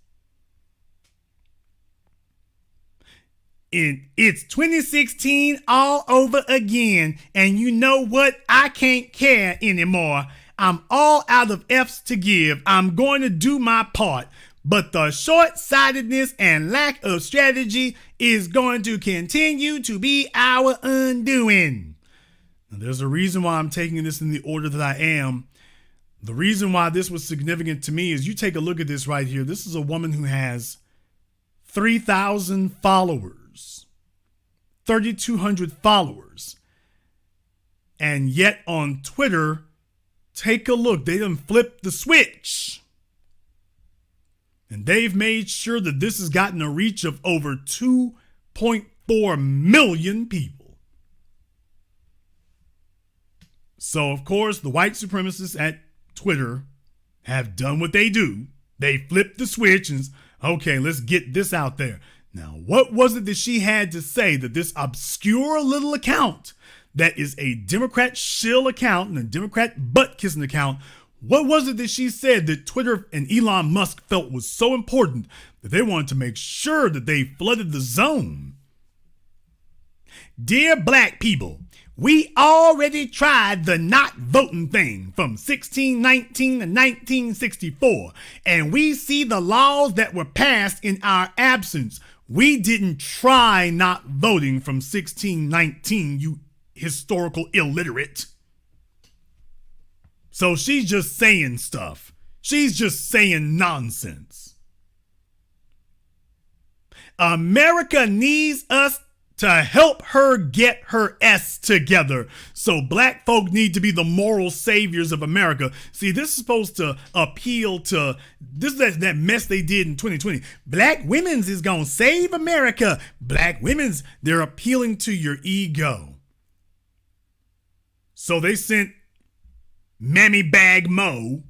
And it's 2016 all over again. And you know what? I can't care anymore. I'm all out of F's to give. I'm going to do my part. But the short-sightedness and lack of strategy is going to continue to be our undoing. Now, there's a reason why I'm taking this in the order that I am. The reason why this was significant to me is you take a look at this right here. This is a woman who has 3,000 followers, 3,200 followers. And yet on Twitter, take a look. They done flipped the switch. And they've made sure that this has gotten a reach of over 2.4 million people. So, of course, the white supremacists at Twitter have done what they do. They flipped the switch and, okay, let's get this out there. Now, what was it that she had to say that this obscure little account that is a Democrat shill account and a Democrat butt-kissing account, what was it that she said that Twitter and Elon Musk felt was so important that they wanted to make sure that they flooded the zone? Dear black people, we already tried the not voting thing from 1619 to 1964, and we see the laws that were passed in our absence. We didn't try not voting from 1619, you historical illiterate. So she's just saying stuff. She's just saying nonsense. America needs us to help her get her S together. So black folk need to be the moral saviors of America. See, this is supposed to appeal to this that mess they did in 2020. Black women's is gonna save America. Black women's, they're appealing to your ego. So they sent Mammy Bag Mo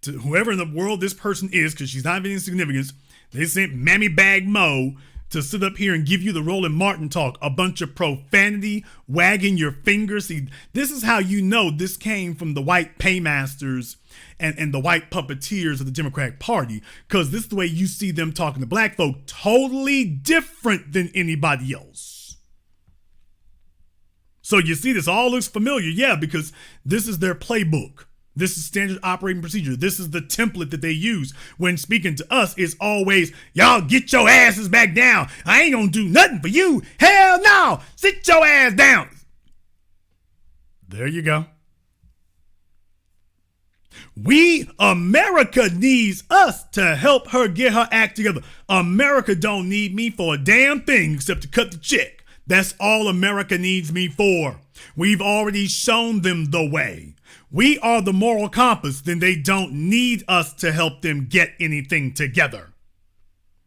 to whoever in the world this person is, because she's not of any significance. They sent Mammy Bag Mo to sit up here and give you the Roland Martin talk, a bunch of profanity, wagging your fingers. See, this is how you know this came from the white paymasters and the white puppeteers of the Democratic Party, because this is the way you see them talking to black folk, totally different than anybody else. So you see, this all looks familiar, yeah, because this is their playbook. This is standard operating procedure. This is the template that they use when speaking to us. Is always, y'all get your asses back down. I ain't gonna do nothing for you. Hell no. Sit your ass down. There you go. America needs us to help her get her act together. America don't need me for a damn thing except to cut the check. That's all America needs me for. We've already shown them the way. We are the moral compass, then they don't need us to help them get anything together.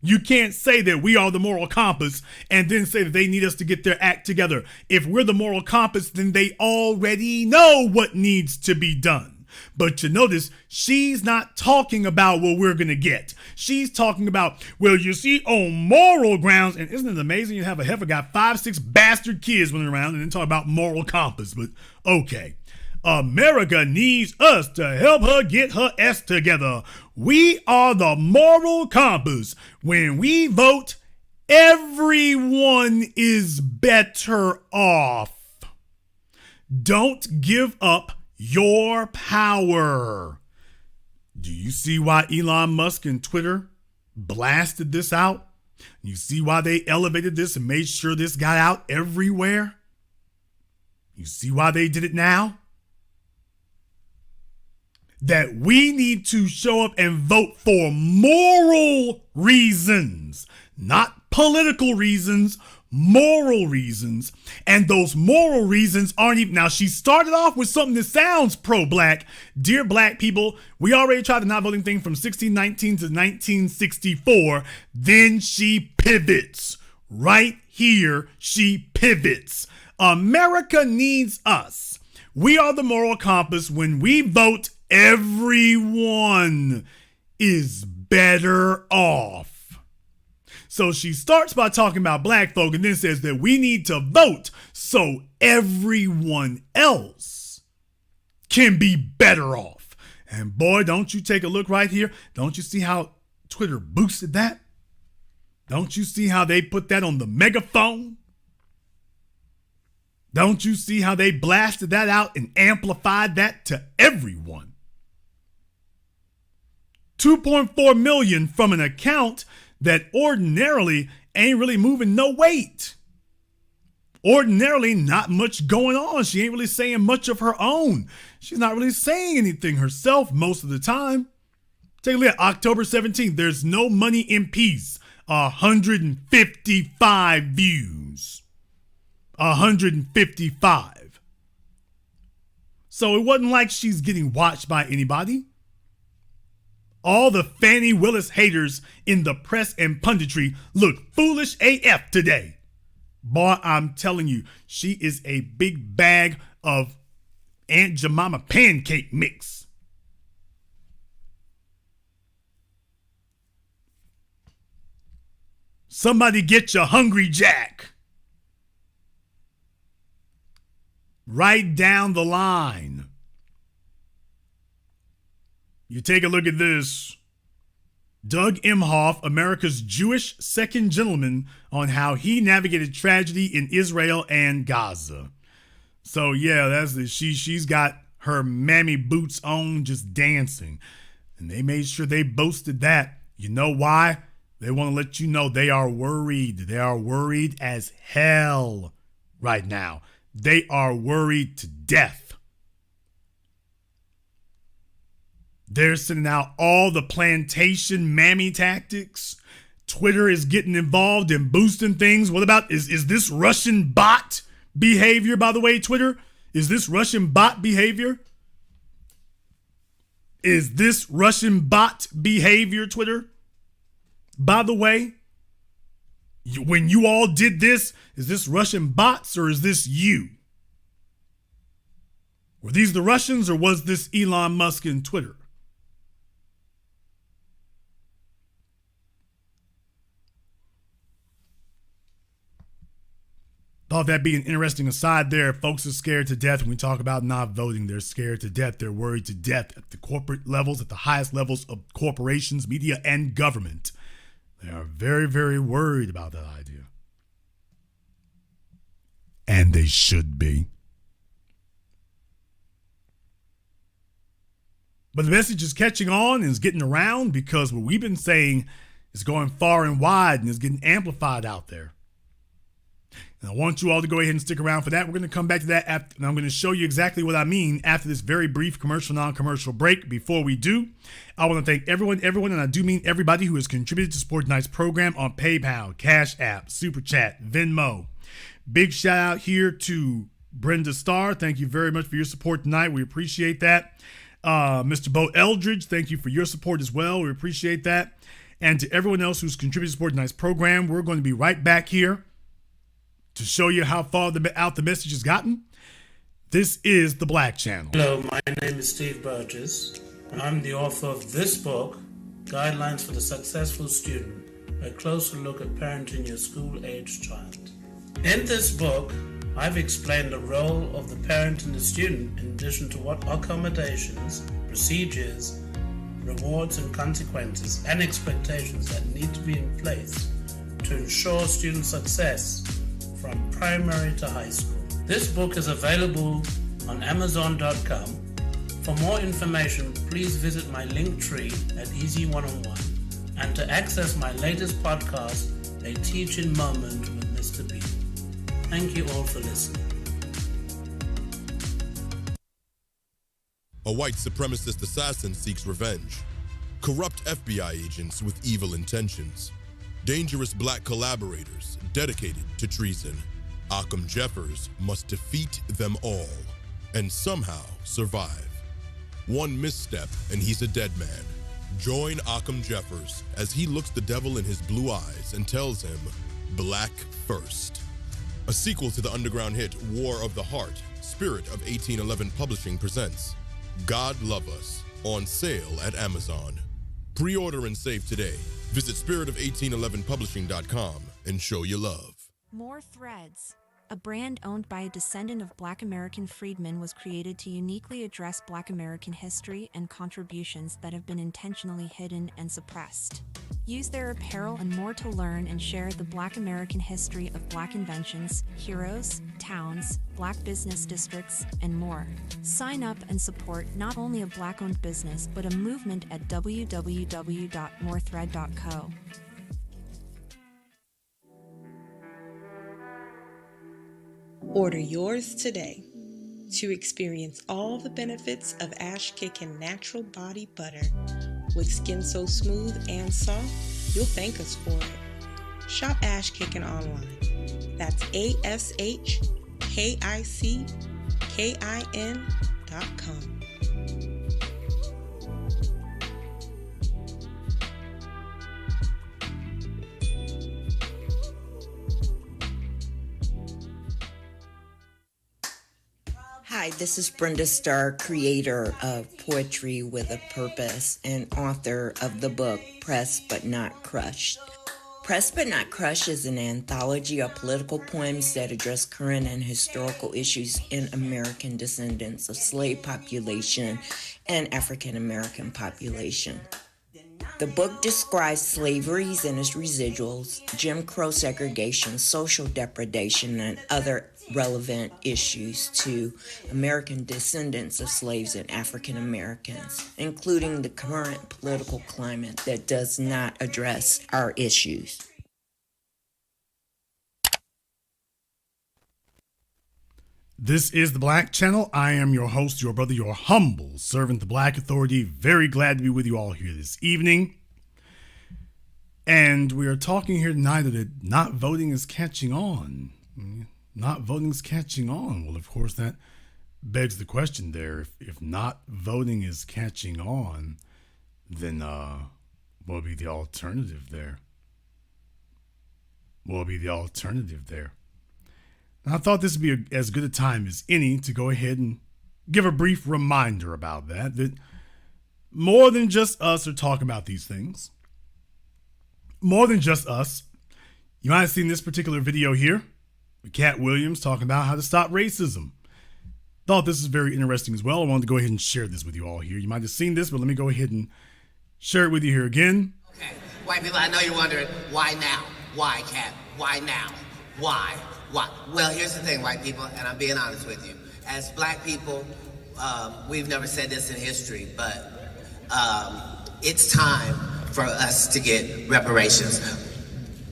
You can't say that we are the moral compass and then say that they need us to get their act together. If we're the moral compass, then they already know what needs to be done. But you notice, she's not talking about what we're going to get. She's talking about, well, you see, on moral grounds, and isn't it amazing you have a heifer got 5-6 bastard kids running around and then talk about moral compass, but okay. America needs us to help her get her S together. We are the moral compass. When we vote, everyone is better off. Don't give up your power. Do you see why Elon Musk and Twitter blasted this out? You see why they elevated this and made sure this got out everywhere? You see why they did it now? That we need to show up and vote for moral reasons, not political reasons, moral reasons. And those moral reasons aren't even, now she started off with something that sounds pro-black. Dear black people, we already tried the not voting thing from 1619 to 1964. Then she pivots. Right here, she pivots. America needs us. We are the moral compass. When we vote, everyone is better off. So she starts by talking about black folk and then says that we need to vote so everyone else can be better off. And boy, don't you take a look right here. Don't you see how Twitter boosted that? Don't you see how they put that on the megaphone? Don't you see how they blasted that out and amplified that to everyone? 2.4 million from an account that ordinarily ain't really moving no weight. Ordinarily not much going on. She ain't really saying much of her own. She's not really saying anything herself most of the time. Take a look at October 17th. There's no money in peace. 155 views. 155. So it wasn't like she's getting watched by anybody. All the Fannie Willis haters in the press and punditry look foolish AF today. Boy, I'm telling you, she is a big bag of Aunt Jemima pancake mix. Somebody get your Hungry Jack. Right down the line. You take a look at this. Doug Emhoff, America's Jewish second gentleman, on how he navigated tragedy in Israel and Gaza. So yeah, she's got her mammy boots on, just dancing. And they made sure they boasted that. You know why? They want to let you know they are worried. They are worried as hell right now. They are worried to death. They're sending out all the plantation mammy tactics. Twitter is getting involved in boosting things. What about, is this Russian bot behavior, by the way, Twitter? Is this Russian bot behavior? Is this Russian bot behavior, Twitter? By the way, when you all did this, is this Russian bots or is this you? Were these the Russians or was this Elon Musk and Twitter? Thought that'd be an interesting aside there. Folks are scared to death when we talk about not voting. They're scared to death. They're worried to death at the corporate levels, at the highest levels of corporations, media, and government. They are very, very worried about that idea. And they should be. But the message is catching on and is getting around because what we've been saying is going far and wide and is getting amplified out there. And I want you all to go ahead and stick around for that. We're going to come back to that after, and I'm going to show you exactly what I mean after this very brief commercial, non-commercial break. Before we do, I want to thank everyone, and I do mean everybody who has contributed to support tonight's program on PayPal, CashApp, Super Chat, Venmo. Big shout out here to Brenda Starr. Thank you very much for your support tonight. We appreciate that. Mr. Bo Eldridge, thank you for your support as well. We appreciate that. And to everyone else who's contributed to support tonight's program, we're going to be right back here to show you how far out the message has gotten. This is The Black Channel. Hello, my name is Steve Burgess. I'm the author of this book, Guidelines for the Successful Student, a closer look at parenting your school-aged child. In this book, I've explained the role of the parent and the student in addition to what accommodations, procedures, rewards and consequences and expectations that need to be in place to ensure student success from primary to high school. This book is available on Amazon.com. For more information, please visit my link tree at Easy One-on-One. And to access my latest podcast, A Teaching Moment with Mr. B. Thank you all for listening. A white supremacist assassin seeks revenge. Corrupt FBI agents with evil intentions. Dangerous black collaborators dedicated to treason. Occam Jeffers must defeat them all and somehow survive. One misstep and he's a dead man. Join Occam Jeffers as he looks the devil in his blue eyes and tells him, Black first. A sequel to the underground hit War of the Heart, Spirit of 1811 Publishing presents God Love Us, on sale at Amazon. Pre-order and save today. Visit spiritofo1811publishing.com and show your love. More Threads. A brand owned by a descendant of Black American freedmen was created to uniquely address Black American history and contributions that have been intentionally hidden and suppressed. Use their apparel and more to learn and share the Black American history of Black inventions, heroes, towns, Black business districts, and more. Sign up and support not only a Black-owned business, but a movement at www.morethread.co. Order yours today. To experience all the benefits of Ash Kickin' natural body butter with skin so smooth and soft, you'll thank us for it. Shop Ash Kickin' online. That's ASHKICKIN.com. Hi, this is Brenda Starr, creator of Poetry with a Purpose and author of the book Pressed But Not Crushed. Pressed But Not Crushed is an anthology of political poems that address current and historical issues in American descendants of slave population and African American population. The book describes slavery and its residuals, Jim Crow segregation, social depredation, and other relevant issues to American descendants of slaves and African Americans, including the current political climate that does not address our issues. This is the Black Channel. I am your host, your brother, your humble servant, the Black Authority. Very glad to be with you all here this evening. And we are talking here tonight that not voting is catching on. Not voting is catching on. Well, of course, that begs the question there. If not voting is catching on, then what will be the alternative there? What will be the alternative there? And I thought this would be as good a time as any to go ahead and give a brief reminder about that more than just us are talking about these things. More than just us. You might have seen this particular video here with Cat Williams talking about how to stop racism. Thought this is very interesting as well. I wanted to go ahead and share this with you all here. You might have seen this, but let me go ahead and share it with you here again. Okay, white people, I know you're wondering, why now? Why, Cat? Why now? Why? Why? Well, here's the thing, white people, and I'm being honest with you. As black people, we've never said this in history, but it's time for us to get reparations.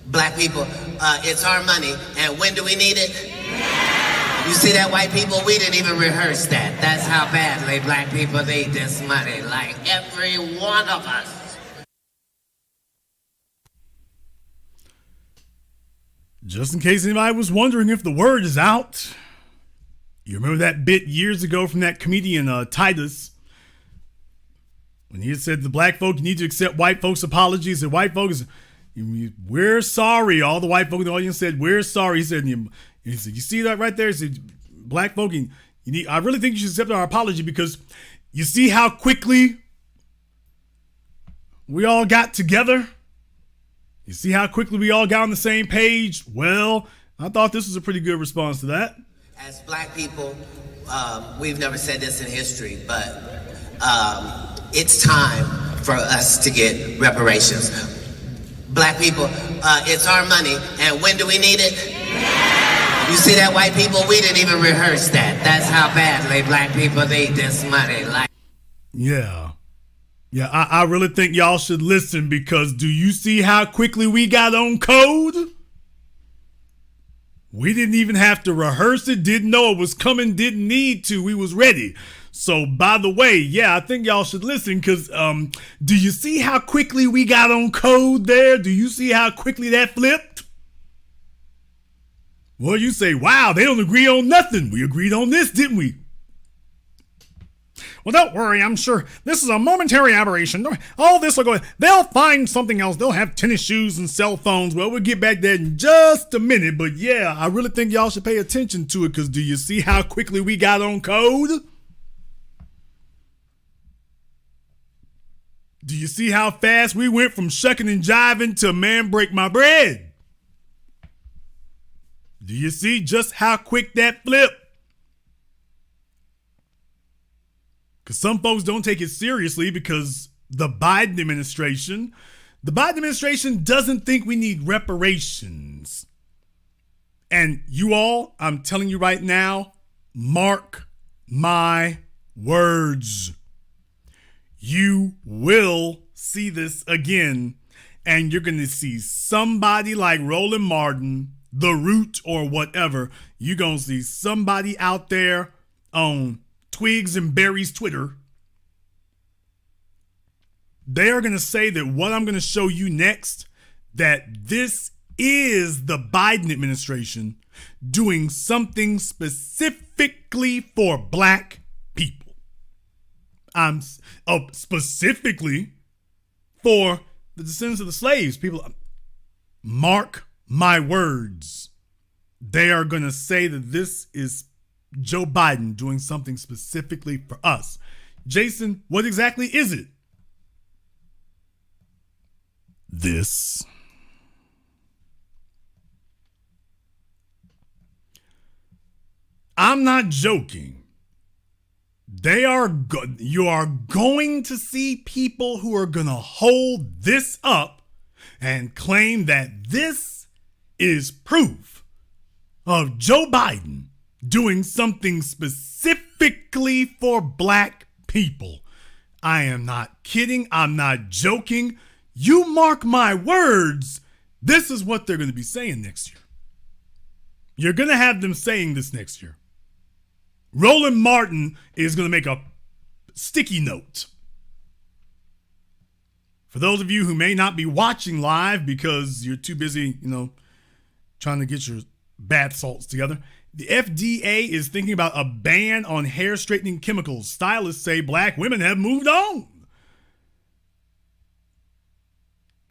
Black people, it's our money, and when do we need it? You see that, white people? We didn't even rehearse that. That's how badly black people need this money, like every one of us. Just in case anybody was wondering if the word is out, you remember that bit years ago from that comedian Titus, when he had said the black folk need to accept white folks' apologies, and white folks, we're sorry. All the white folk in the audience said, we're sorry. He said, you see that right there? He said, black folk, I really think you should accept our apology because you see how quickly we all got together? You see how quickly we all got on the same page? Well, I thought this was a pretty good response to that. As black people, we've never said this in history, but it's time for us to get reparations. Black people, it's our money, and when do we need it? You see that, white people? We didn't even rehearse that. That's how badly black people need this money. Yeah, I really think y'all should listen, because do you see how quickly we got on code? We didn't even have to rehearse it, didn't know it was coming, didn't need to. We was ready. So, by the way, yeah, I think y'all should listen, because do you see how quickly we got on code there? Do you see how quickly that flipped? Well, you say, wow, they don't agree on nothing. We agreed on this, didn't we? Well, don't worry. I'm sure this is a momentary aberration. All this will go. They'll find something else. They'll have tennis shoes and cell phones. Well, we'll get back there in just a minute. But yeah, I really think y'all should pay attention to it, because do you see how quickly we got on code? Do you see how fast we went from shucking and jiving to man break my bread? Do you see just how quick that flipped? Because some folks don't take it seriously, because the Biden administration doesn't think we need reparations. And you all, I'm telling you right now, mark my words. You will see this again, and you're going to see somebody like Roland Martin, The Root, or whatever. You're going to see somebody out there on Twigs and Berry's Twitter. They are going to say that what I'm going to show you next, that this is the Biden administration doing something specifically for black people. Specifically for the descendants of the slaves. People, mark my words. They are going to say that this is Joe Biden doing something specifically for us. Jason, what exactly is it? This. I'm not joking. You are going to see people who are going to hold this up and claim that this is proof of Joe Biden doing something specifically for black people. I am not kidding. I'm not joking. You mark my words. This is what they're going to be saying next year. You're going to have them saying this next year. Roland Martin is going to make a sticky note. For those of you who may not be watching live because you're too busy, trying to get your bath salts together, the FDA is thinking about a ban on hair straightening chemicals. Stylists say black women have moved on.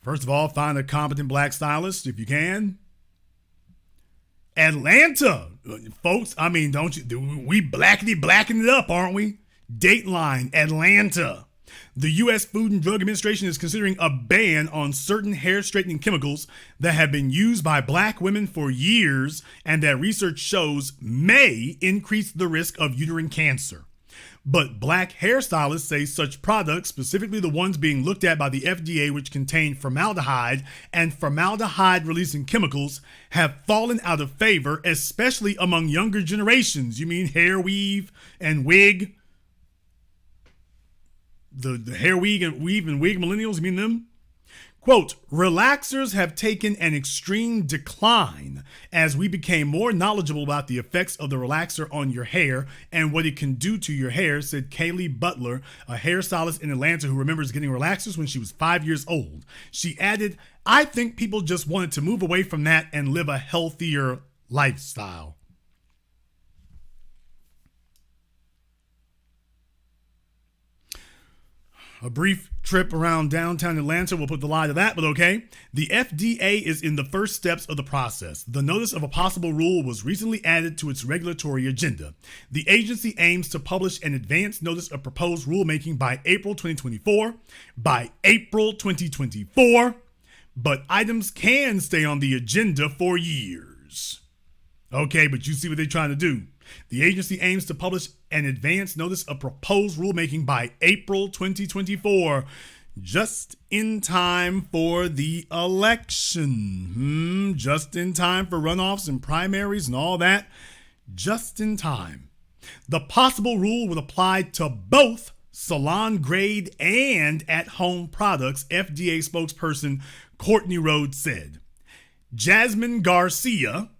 First of all, find a competent black stylist if you can. Atlanta, folks, don't you? We blacking it up, aren't we? Dateline, Atlanta. The U.S. Food and Drug Administration is considering a ban on certain hair straightening chemicals that have been used by black women for years and that research shows may increase the risk of uterine cancer. But black hairstylists say such products, specifically the ones being looked at by the FDA, which contain formaldehyde and formaldehyde-releasing chemicals, have fallen out of favor, especially among younger generations. You mean hair weave and wig? The hair weave and wig millennials, you mean them? Quote, relaxers have taken an extreme decline as we became more knowledgeable about the effects of the relaxer on your hair and what it can do to your hair, said Kaylee Butler, a hairstylist in Atlanta who remembers getting relaxers when she was 5 years old. She added, I think people just wanted to move away from that and live a healthier lifestyle. A brief trip around downtown Atlanta will put the lie to that, but okay. The FDA is in the first steps of the process. The notice of a possible rule was recently added to its regulatory agenda. The agency aims to publish an advance notice of proposed rulemaking by April 2024. But items can stay on the agenda for years. Okay, but you see what they're trying to do. The agency aims to publish an advance notice of proposed rulemaking by April 2024, just in time for the election. Just in time for runoffs and primaries and all that. Just in time. The possible rule would apply to both salon-grade and at-home products, FDA spokesperson Courtney Rhodes said. Jasmine Garcia,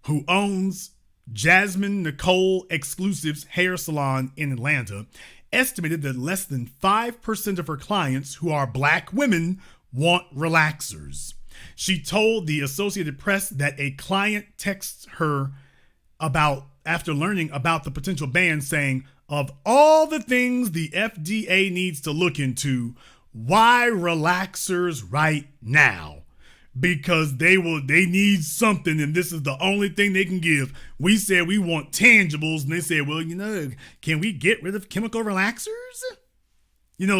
who owns Jasmine Nicole Exclusives Hair Salon in Atlanta, estimated that less than 5% of her clients who are black women want relaxers. She told the Associated Press that a client texts her after learning about the potential ban, saying, of all the things the FDA needs to look into, why relaxers right now? Because they need something, and this is the only thing they can give. We said we want tangibles, and they said, well, can we get rid of chemical relaxers?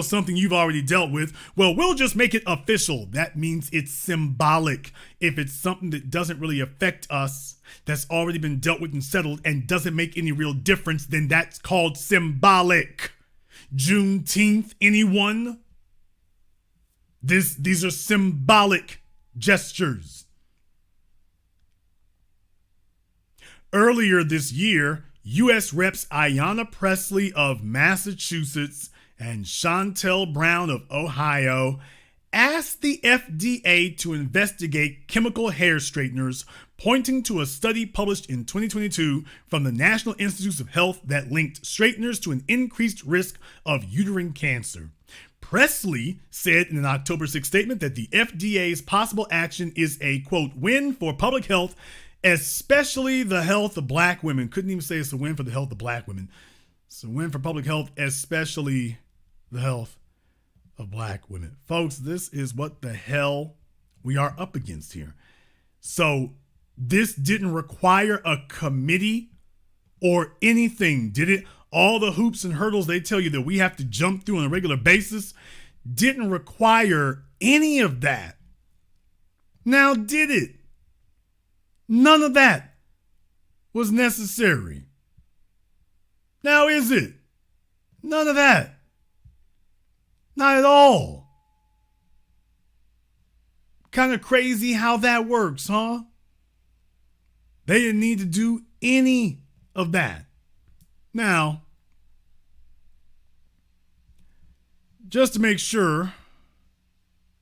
Something you've already dealt with. Well, we'll just make it official. That means it's symbolic. If it's something that doesn't really affect us, that's already been dealt with and settled, and doesn't make any real difference, then that's called symbolic. Juneteenth, anyone? These are symbolic gestures. Earlier this year, U.S. Reps Ayanna Pressley of Massachusetts and Chantel Brown of Ohio asked the FDA to investigate chemical hair straighteners, pointing to a study published in 2022 from the National Institutes of Health that linked straighteners to an increased risk of uterine cancer. Pressley said in an October 6th statement that the FDA's possible action is a, quote, win for public health, especially the health of black women. Couldn't even say it's a win for the health of black women. It's a win for public health, especially the health of black women. Folks, this is what the hell we are up against here. So this didn't require a committee or anything, did it? All the hoops and hurdles they tell you that we have to jump through on a regular basis didn't require any of that. Now, did it? None of that was necessary. Now, is it? None of that. Not at all. Kind of crazy how that works, huh? They didn't need to do any of that. Now, just to make sure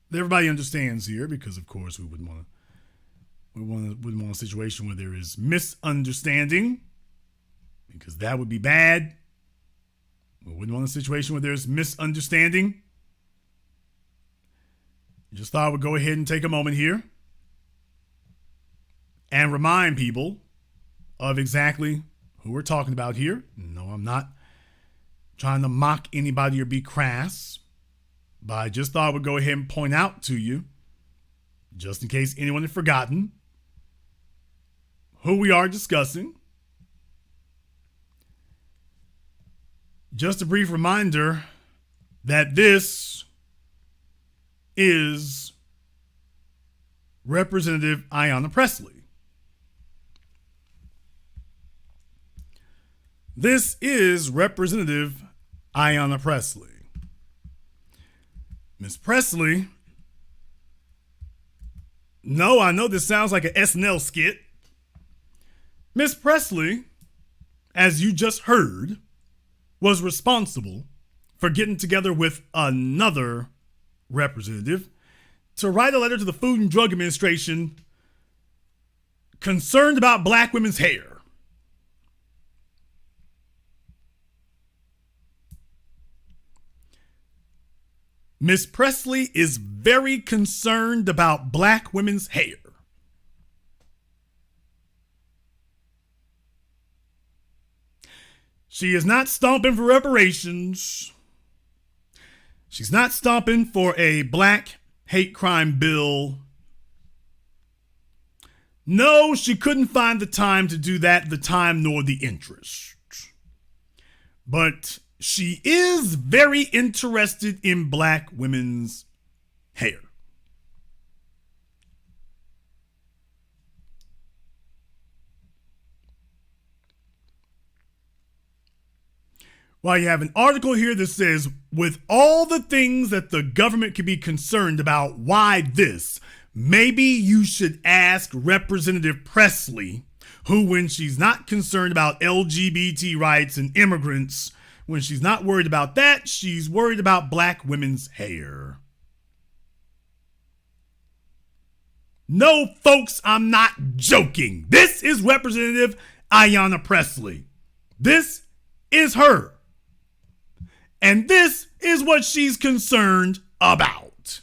that everybody understands here, because of course we wouldn't want a situation where there is misunderstanding. because that would be bad. We wouldn't want a situation where there's misunderstanding. Just thought I would go ahead and take a moment here and remind people of exactly who we're talking about here. No, I'm not trying to mock anybody or be crass, but I just thought I would go ahead and point out to you, just in case anyone had forgotten, who we are discussing. Just a brief reminder that this is Representative Ayanna Pressley. This is Representative Ayanna Pressley. Ms. Pressley, no, I know this sounds like an SNL skit. Ms. Pressley, as you just heard, was responsible for getting together with another representative to write a letter to the Food and Drug Administration concerned about black women's hair. Ms. Pressley is very concerned about black women's hair. She is not stomping for reparations. She's not stomping for a black hate crime bill. No, she couldn't find the time to do that, the time nor the interest. But she is very interested in black women's hair. Well, you have an article here that says, with all the things that the government could be concerned about, why this? Maybe you should ask Representative Pressley, who, when she's not concerned about LGBT rights and immigrants, when she's not worried about that, she's worried about black women's hair. No, folks, I'm not joking. This is Representative Ayanna Pressley. This is her. And this is what she's concerned about.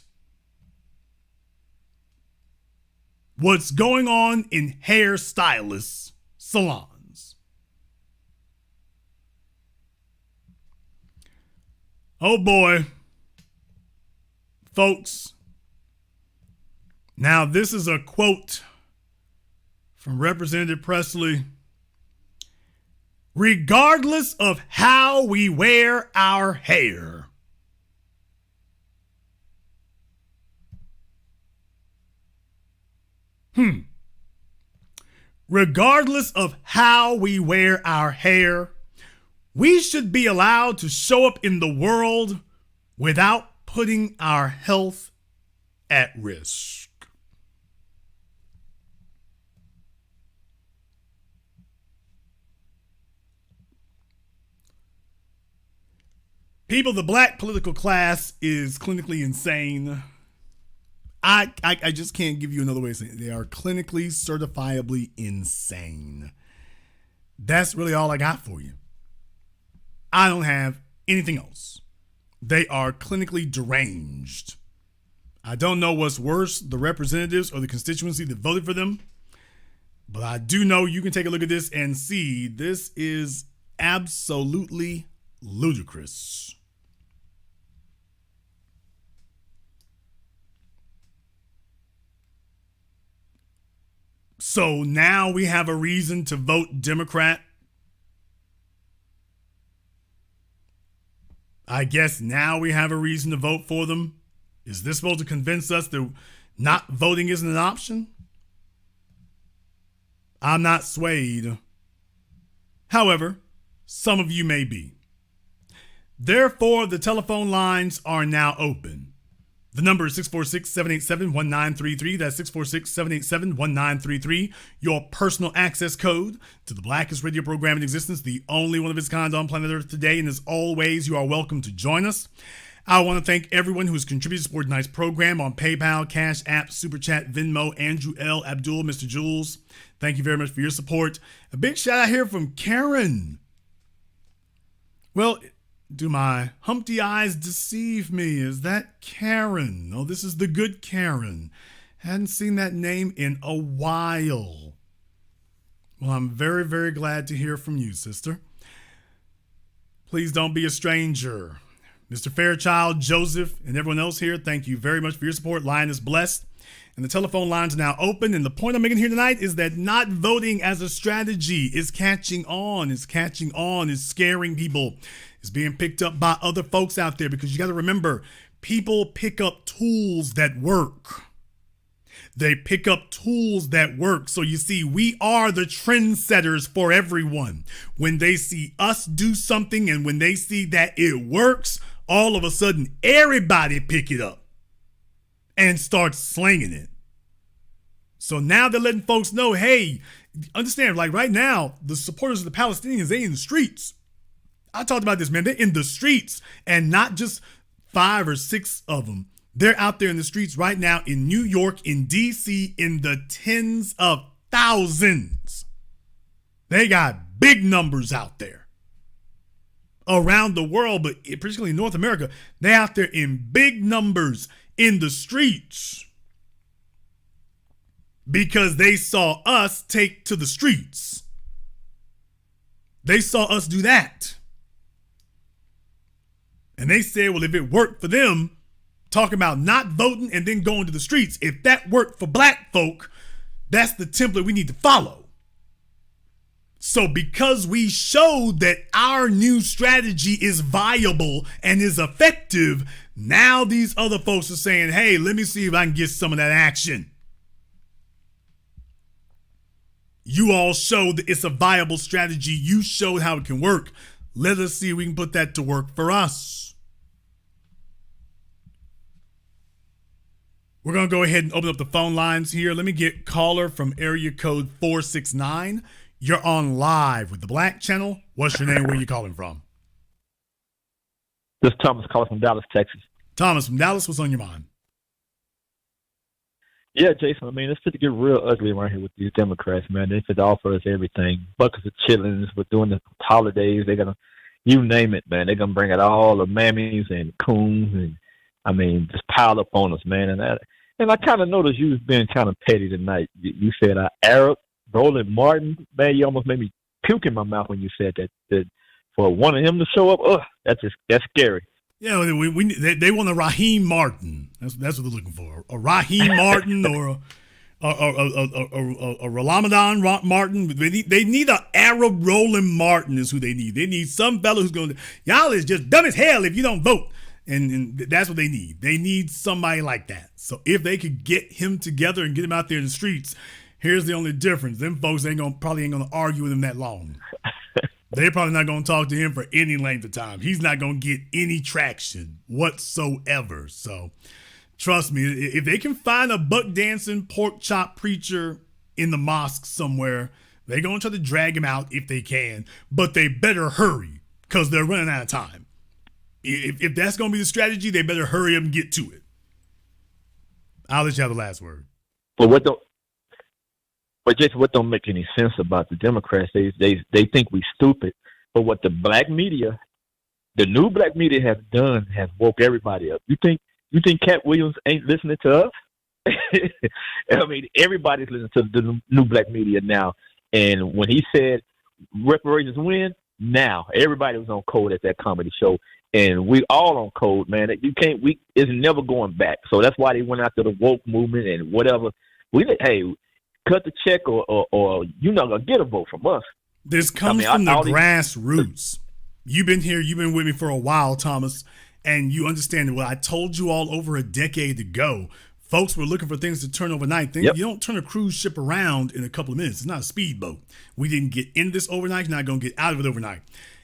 What's going on in hairstylists' salons. Oh boy. Folks. Now this is a quote from Representative Pressley. Regardless of how we wear our hair. Regardless of how we wear our hair, we should be allowed to show up in the world without putting our health at risk. People, the black political class is clinically insane. I just can't give you another way of saying it. They are clinically, certifiably insane. That's really all I got for you. I don't have anything else. They are clinically deranged. I don't know what's worse, the representatives or the constituency that voted for them. But I do know you can take a look at this and see this is absolutely ludicrous. So now we have a reason to vote Democrat. I guess now we have a reason to vote for them. Is this supposed to convince us that not voting isn't an option? I'm not swayed. However, some of you may be. Therefore, the telephone lines are now open. The number is 646-787-1933. That's 646-787-1933. Your personal access code to the blackest radio program in existence, the only one of its kind on planet Earth today. And as always, you are welcome to join us. I want to thank everyone who has contributed to support tonight's program on PayPal, Cash App, Super Chat, Venmo, Andrew L. Abdul, Mr. Jules. Thank you very much for your support. A big shout out here from Karen. Well, do my Humpty eyes deceive me? Is that Karen? No, this is the good Karen. Hadn't seen that name in a while. Well, I'm very, very glad to hear from you, sister. Please don't be a stranger. Mr. Fairchild, Joseph, and everyone else here, thank you very much for your support. Line is blessed. And the telephone lines are now open. And the point I'm making here tonight is that not voting as a strategy is catching on, is scaring people. It's being picked up by other folks out there, because you got to remember, people pick up tools that work. They pick up tools that work. So you see, we are the trendsetters for everyone. When they see us do something and when they see that it works, all of a sudden, everybody pick it up and start slinging it. So now they're letting folks know, hey, understand, like right now, the supporters of the Palestinians, they in the streets. I talked about this, man. They're in the streets, and not just 5 or 6 of them. They're out there in the streets right now in New York, in D.C., in the tens of thousands. They got big numbers out there. Around the world, but particularly in North America, they're out there in big numbers in the streets because they saw us take to the streets. They saw us do that. And they said, well, if it worked for them, talking about not voting and then going to the streets, if that worked for black folk, that's the template we need to follow. So because we showed that our new strategy is viable and is effective, now these other folks are saying, hey, let me see if I can get some of that action. You all showed that it's a viable strategy. You showed how it can work. Let us see if we can put that to work for us. We're going to go ahead and open up the phone lines here. Let me get caller from area code 469. You're on live with the Black Channel. What's your name? Where are you calling from? This is Thomas calling from Dallas, Texas. Thomas from Dallas, what's on your mind? Yeah, Jason, I mean, it's going to get real ugly around here with these Democrats, man. They could offer us everything. Buckets of chillings. We're doing the holidays. They're going to, you name it, man. They're going to bring out all the mammies and coons and, I mean, just pile up on us, man. And I kind of noticed you was being kind of petty tonight. You said Arab, Roland Martin, man, you almost made me puke in my mouth when you said that for one of him to show up, that's scary. Yeah, they want a Raheem Martin. That's what they're looking for. A Raheem Martin or a Ramadan Martin. They need an Arab Roland Martin is who they need. They need some fellow who's going to, y'all is just dumb as hell if you don't vote. And that's what they need. They need somebody like that. So if they could get him together and get him out there in the streets, here's the only difference. Them folks probably ain't going to argue with him that long. They're probably not going to talk to him for any length of time. He's not going to get any traction whatsoever. So trust me, if they can find a buck dancing pork chop preacher in the mosque somewhere, they're going to try to drag him out if they can. But they better hurry because they're running out of time. If that's going to be the strategy, they better hurry up and get to it. I'll let you have the last word. But Jason, what don't make any sense about the Democrats? They think we stupid. But what the black media, the new black media has done has woke everybody up. You think Cat Williams ain't listening to us? I mean, everybody's listening to the new black media now. And when he said reparations win, now everybody was on code at that comedy show. And we all on code, man. It's never going back. So that's why they went after the woke movement and whatever. Cut the check or you're not going to get a vote from us. This comes from the grassroots. You've been here. You've been with me for a while, Thomas, and you understand what I told you all over a decade ago. Folks were looking for things to turn overnight. You don't turn a cruise ship around in a couple of minutes. It's not a speedboat. We didn't get in this overnight. You're not going to get out of it overnight.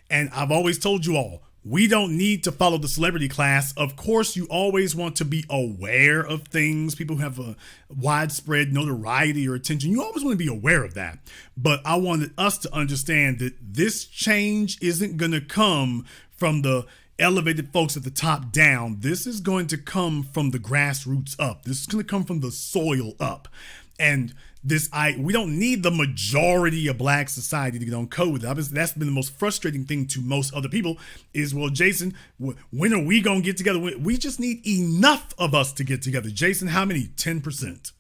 And I've always told you all, we don't need to follow the celebrity class. Of course, you always want to be aware of things. People who have a widespread notoriety or attention. You always want to be aware of that. But I wanted us to understand that this change isn't going to come from the elevated folks at the top down. This is going to come from the grassroots up. This is going to come from the soil up. And we don't need the majority of black society to get on code with it. That's been the most frustrating thing to most other people is, well, Jason, when are we going to get together? We just need enough of us to get together. Jason, how many? 10%.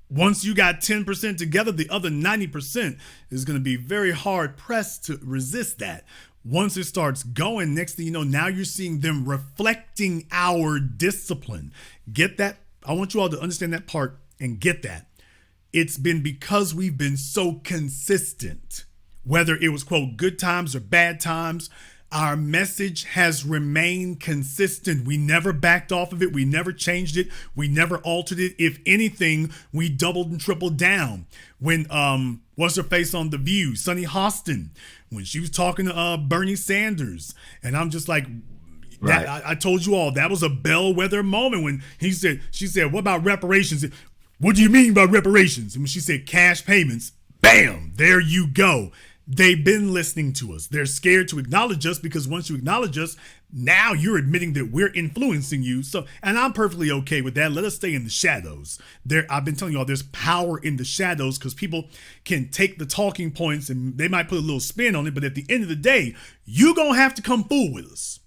Once you got 10% together, the other 90% is going to be very hard pressed to resist that. Once it starts going, next thing you know, now you're seeing them reflecting our discipline. Get that? I want you all to understand that part and get that. It's been because we've been so consistent, whether it was, quote, good times or bad times, our message has remained consistent. We never backed off of it. We never changed it. We never altered it. If anything, we doubled and tripled down. When, what's her face on The View, Sunny Hostin, when she was talking to Bernie Sanders, and I'm just like, right. I told you all, that was a bellwether moment when she said, what about reparations? What do you mean by reparations? And when she said cash payments, bam, there you go. They've been listening to us. They're scared to acknowledge us because once you acknowledge us, now you're admitting that we're influencing you. So, and I'm perfectly okay with that. Let us stay in the shadows. I've been telling you all, there's power in the shadows because people can take the talking points and they might put a little spin on it. But at the end of the day, you're going to have to come fool with us.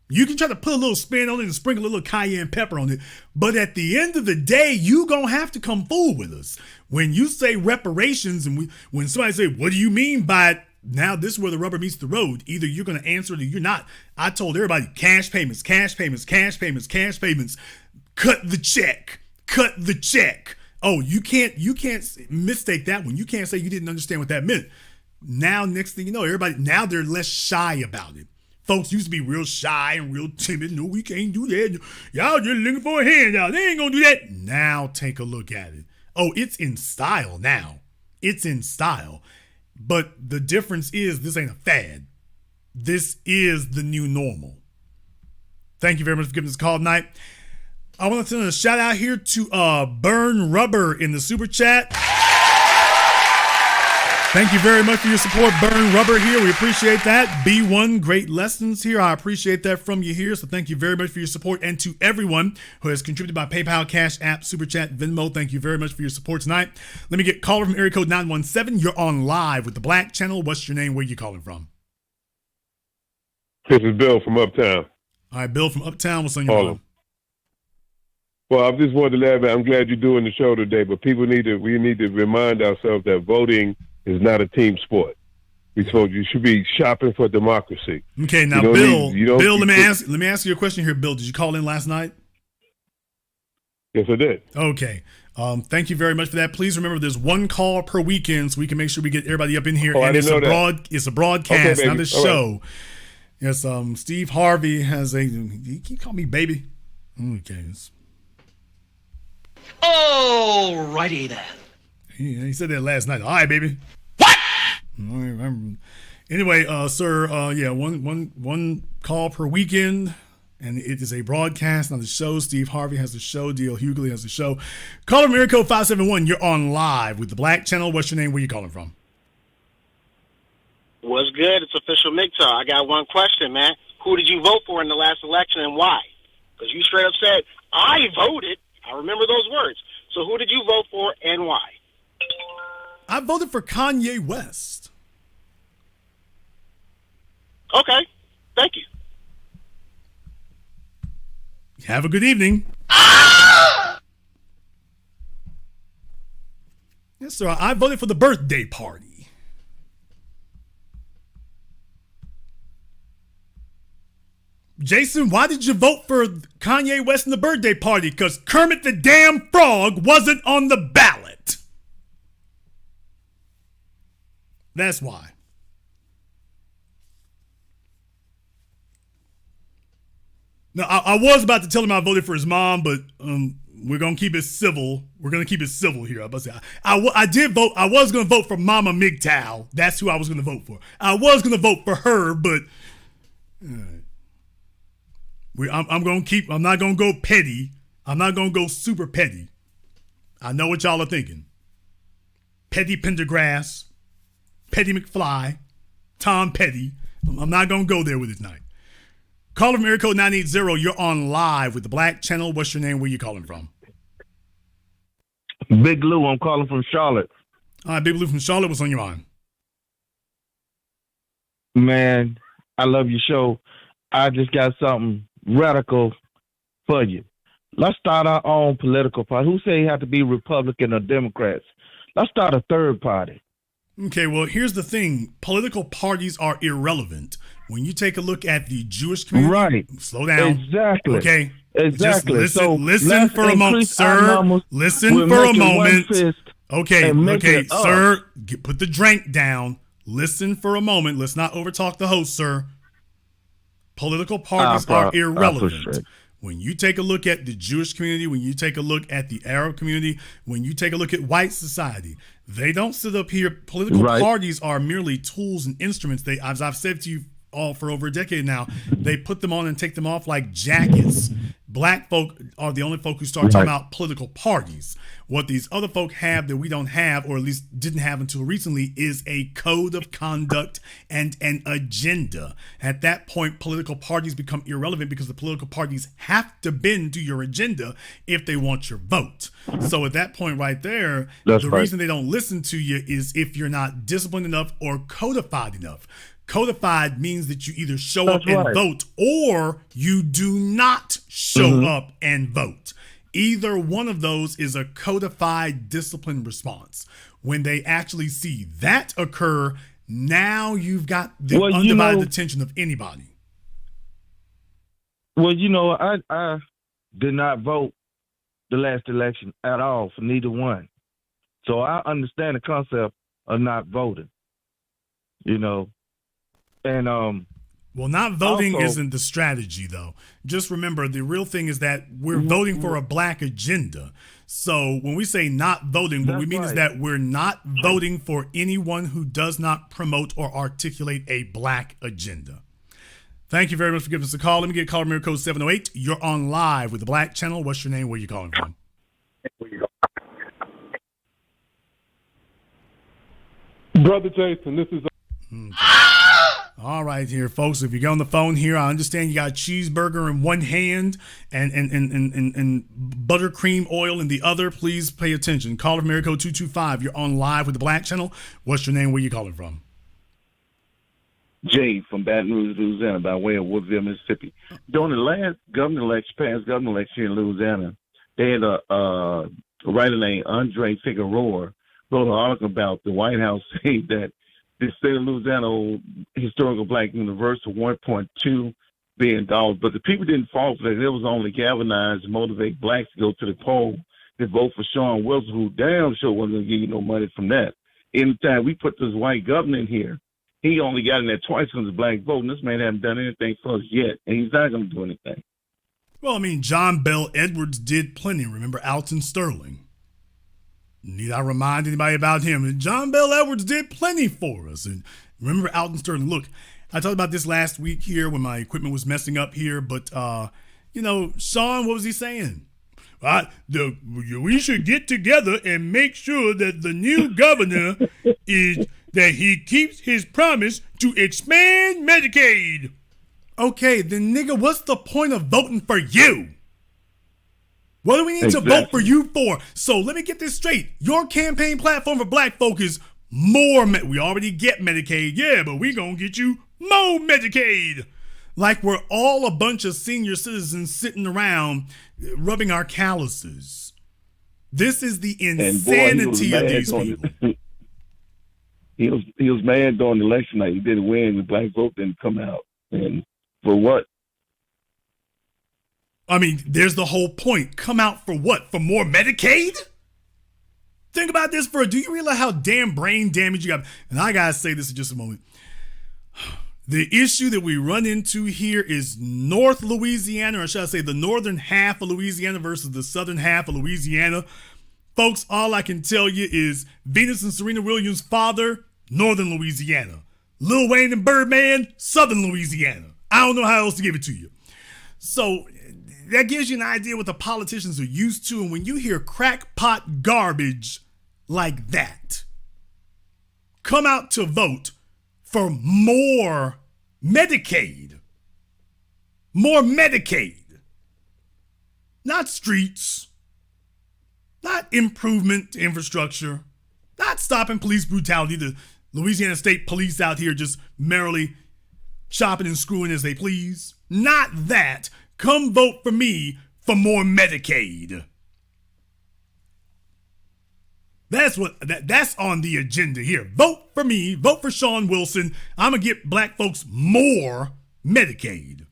You can try to put a little spin on it and sprinkle a little cayenne pepper on it. But at the end of the day, you going to have to come fool with us. When you say reparations and when somebody say, what do you mean by it? Now this is where the rubber meets the road. Either you're going to answer it or you're not. I told everybody cash payments, cash payments, cash payments, cash payments. Cut the check. Cut the check. Oh, you can't mistake that one. You can't say you didn't understand what that meant. Now, next thing you know, now they're less shy about it. Folks used to be real shy and real timid. No, we can't do that. Y'all just looking for a handout. They ain't gonna do that. Now take a look at it. Oh, it's in style now. It's in style. But the difference is this ain't a fad. This is the new normal. Thank you very much for giving us a call tonight. I want to send a shout out here to Burn Rubber in the super chat. Thank you very much for your support, Burn Rubber here. We appreciate that. B1, great lessons here. I appreciate that from you here. So thank you very much for your support. And to everyone who has contributed by PayPal, Cash App, Super Chat, Venmo, thank you very much for your support tonight. Let me get caller from area code 917. You're on live with The Black Channel. What's your name? Where are you calling from? This is Bill from Uptown. All right, Bill from Uptown. What's on your mind? Well, I just wanted to let I'm glad you're doing the show today, but we need to remind ourselves that voting is not a team sport. You should be shopping for democracy. Okay, now Bill, let me ask you a question here, Bill. Did you call in last night? Yes, I did. Okay. Thank you very much for that. Please remember there's one call per weekend so we can make sure we get everybody up in here. And it's a broadcast, not a show. Right. Yes, Steve Harvey has he call me baby. Okay. Alrighty then. He said that last night. All right, baby. Anyway, sir, one call per weekend, and it is a broadcast, not a show. Steve Harvey has a show. D.L. Hughley has a show. Caller from area code 571. You're on live with The Black Channel. What's your name? Where you calling from? What's good? It's official MGTOW. I got one question, man. Who did you vote for in the last election and why? Because you straight up said, I voted. I remember those words. So who did you vote for and why? I voted for Kanye West. Okay. Thank you. Have a good evening. Yes, sir. I voted for the birthday party. Jason, why did you vote for Kanye West in the birthday party? Because Kermit the damn Frog wasn't on the ballot. That's why. Now, I was about to tell him I voted for his mom, but we're going to keep it civil. We're going to keep it civil here. I did vote. I was going to vote for Mama MGTOW. That's who I was going to vote for. I was going to vote for her, but I'm going to keep, I'm not going to go petty. I'm not going to go super petty. I know what y'all are thinking. Petty Pendergrass, Petty McFly, Tom Petty. I'm not going to go there with it tonight. Caller from area code 980. You're on live with the Black Channel. What's your name? Where you calling from? Big Lou. I'm calling from Charlotte. All right, Big Lou from Charlotte. What's on your mind? Man, I love your show. I just got something radical for you. Let's start our own political party. Who say you have to be Republican or Democrats? Let's start a third party. Okay, well, here's the thing. Political parties are irrelevant. When you take a look at the Jewish community, right? Slow down. Exactly. Okay. Exactly. Listen for a moment, sir. Listen for a moment. Okay, sir. Put the drink down. Listen for a moment. Let's not overtalk the host, sir. Political parties are irrelevant. When you take a look at the Jewish community, when you take a look at the Arab community, when you take a look at white society, they don't sit up here. Political parties are merely tools and instruments. They, as I've said to you all for over a decade now, they put them on and take them off like jackets. Black folk are the only folk who start talking about political parties. What these other folk have that we don't have, or at least didn't have until recently, is a code of conduct and an agenda. At that point, political parties become irrelevant because the political parties have to bend to your agenda if they want your vote. So at that point right there, the reason they don't listen to you is if you're not disciplined enough or codified enough. Codified means that you either show up and vote or you do not show up and vote. Either one of those is a codified discipline response. When they actually see that occur, now you've got the undivided attention of anybody. Well, I did not vote the last election at all for neither one. So I understand the concept of not voting, And well, not voting isn't the strategy, though. Just remember, the real thing is that we're voting for a black agenda. So when we say not voting, what we mean is that we're not voting for anyone who does not promote or articulate a black agenda. Thank you very much for giving us a call. Let me get caller mirror code 708. You're on live with the Black Channel. What's your name? Where are you calling from? Brother Jason, this is... All right, here, folks. If you get on the phone here, I understand you got a cheeseburger in one hand and buttercream oil in the other. Please pay attention. Caller from area code 225. You're on live with the Black Channel. What's your name? Where you calling from? Jay from Baton Rouge, Louisiana, by way of Woodville, Mississippi. During the last past government election here in Louisiana, they had a writer named Andre Figueroa wrote an article about the White House saying that the state of Louisiana Historical Black University, $1.2 billion. But the people didn't fall for that. It was only galvanized to motivate blacks to go to the poll to vote for Sean Wilson, who damn sure wasn't going to give you no money from that. Anytime we put this white governor in here, he only got in there twice on the black vote, and this man hasn't done anything for us yet, and he's not going to do anything. Well, I mean, John Bell Edwards did plenty. Remember Alton Sterling? Need I remind anybody about him? John Bell Edwards did plenty for us. And remember Alton Sterling. Look, I talked about this last week here when my equipment was messing up here. But, Sean, what was he saying? We should get together and make sure that the new governor is that he keeps his promise to expand Medicaid. Okay, then, nigga, what's the point of voting for you? What do we need to vote for you for? So let me get this straight. Your campaign platform for black folk is more. We already get Medicaid. Yeah, but we gonna get you more Medicaid. Like we're all a bunch of senior citizens sitting around rubbing our calluses. This is the insanity of these people. He was mad during the election night. He didn't win. The black vote didn't come out. And for what? I mean, there's the whole point. Come out for what? For more Medicaid? Think about this do you realize how damn brain damage you got? And I gotta say this in just a moment. The issue that we run into here is North Louisiana, or should I say the northern half of Louisiana versus the southern half of Louisiana. Folks, all I can tell you is Venus and Serena Williams' father, northern Louisiana. Lil Wayne and Birdman, southern Louisiana. I don't know how else to give it to you. So that gives you an idea what the politicians are used to. And when you hear crackpot garbage like that, come out to vote for more Medicaid. More Medicaid. Not streets. Not improvement to infrastructure. Not stopping police brutality. The Louisiana State Police out here just merrily chopping and screwing as they please. Not that. Come vote for me for more Medicaid. That's on the agenda here. Vote for me. Vote for Sean Wilson. I'm going to get black folks more Medicaid.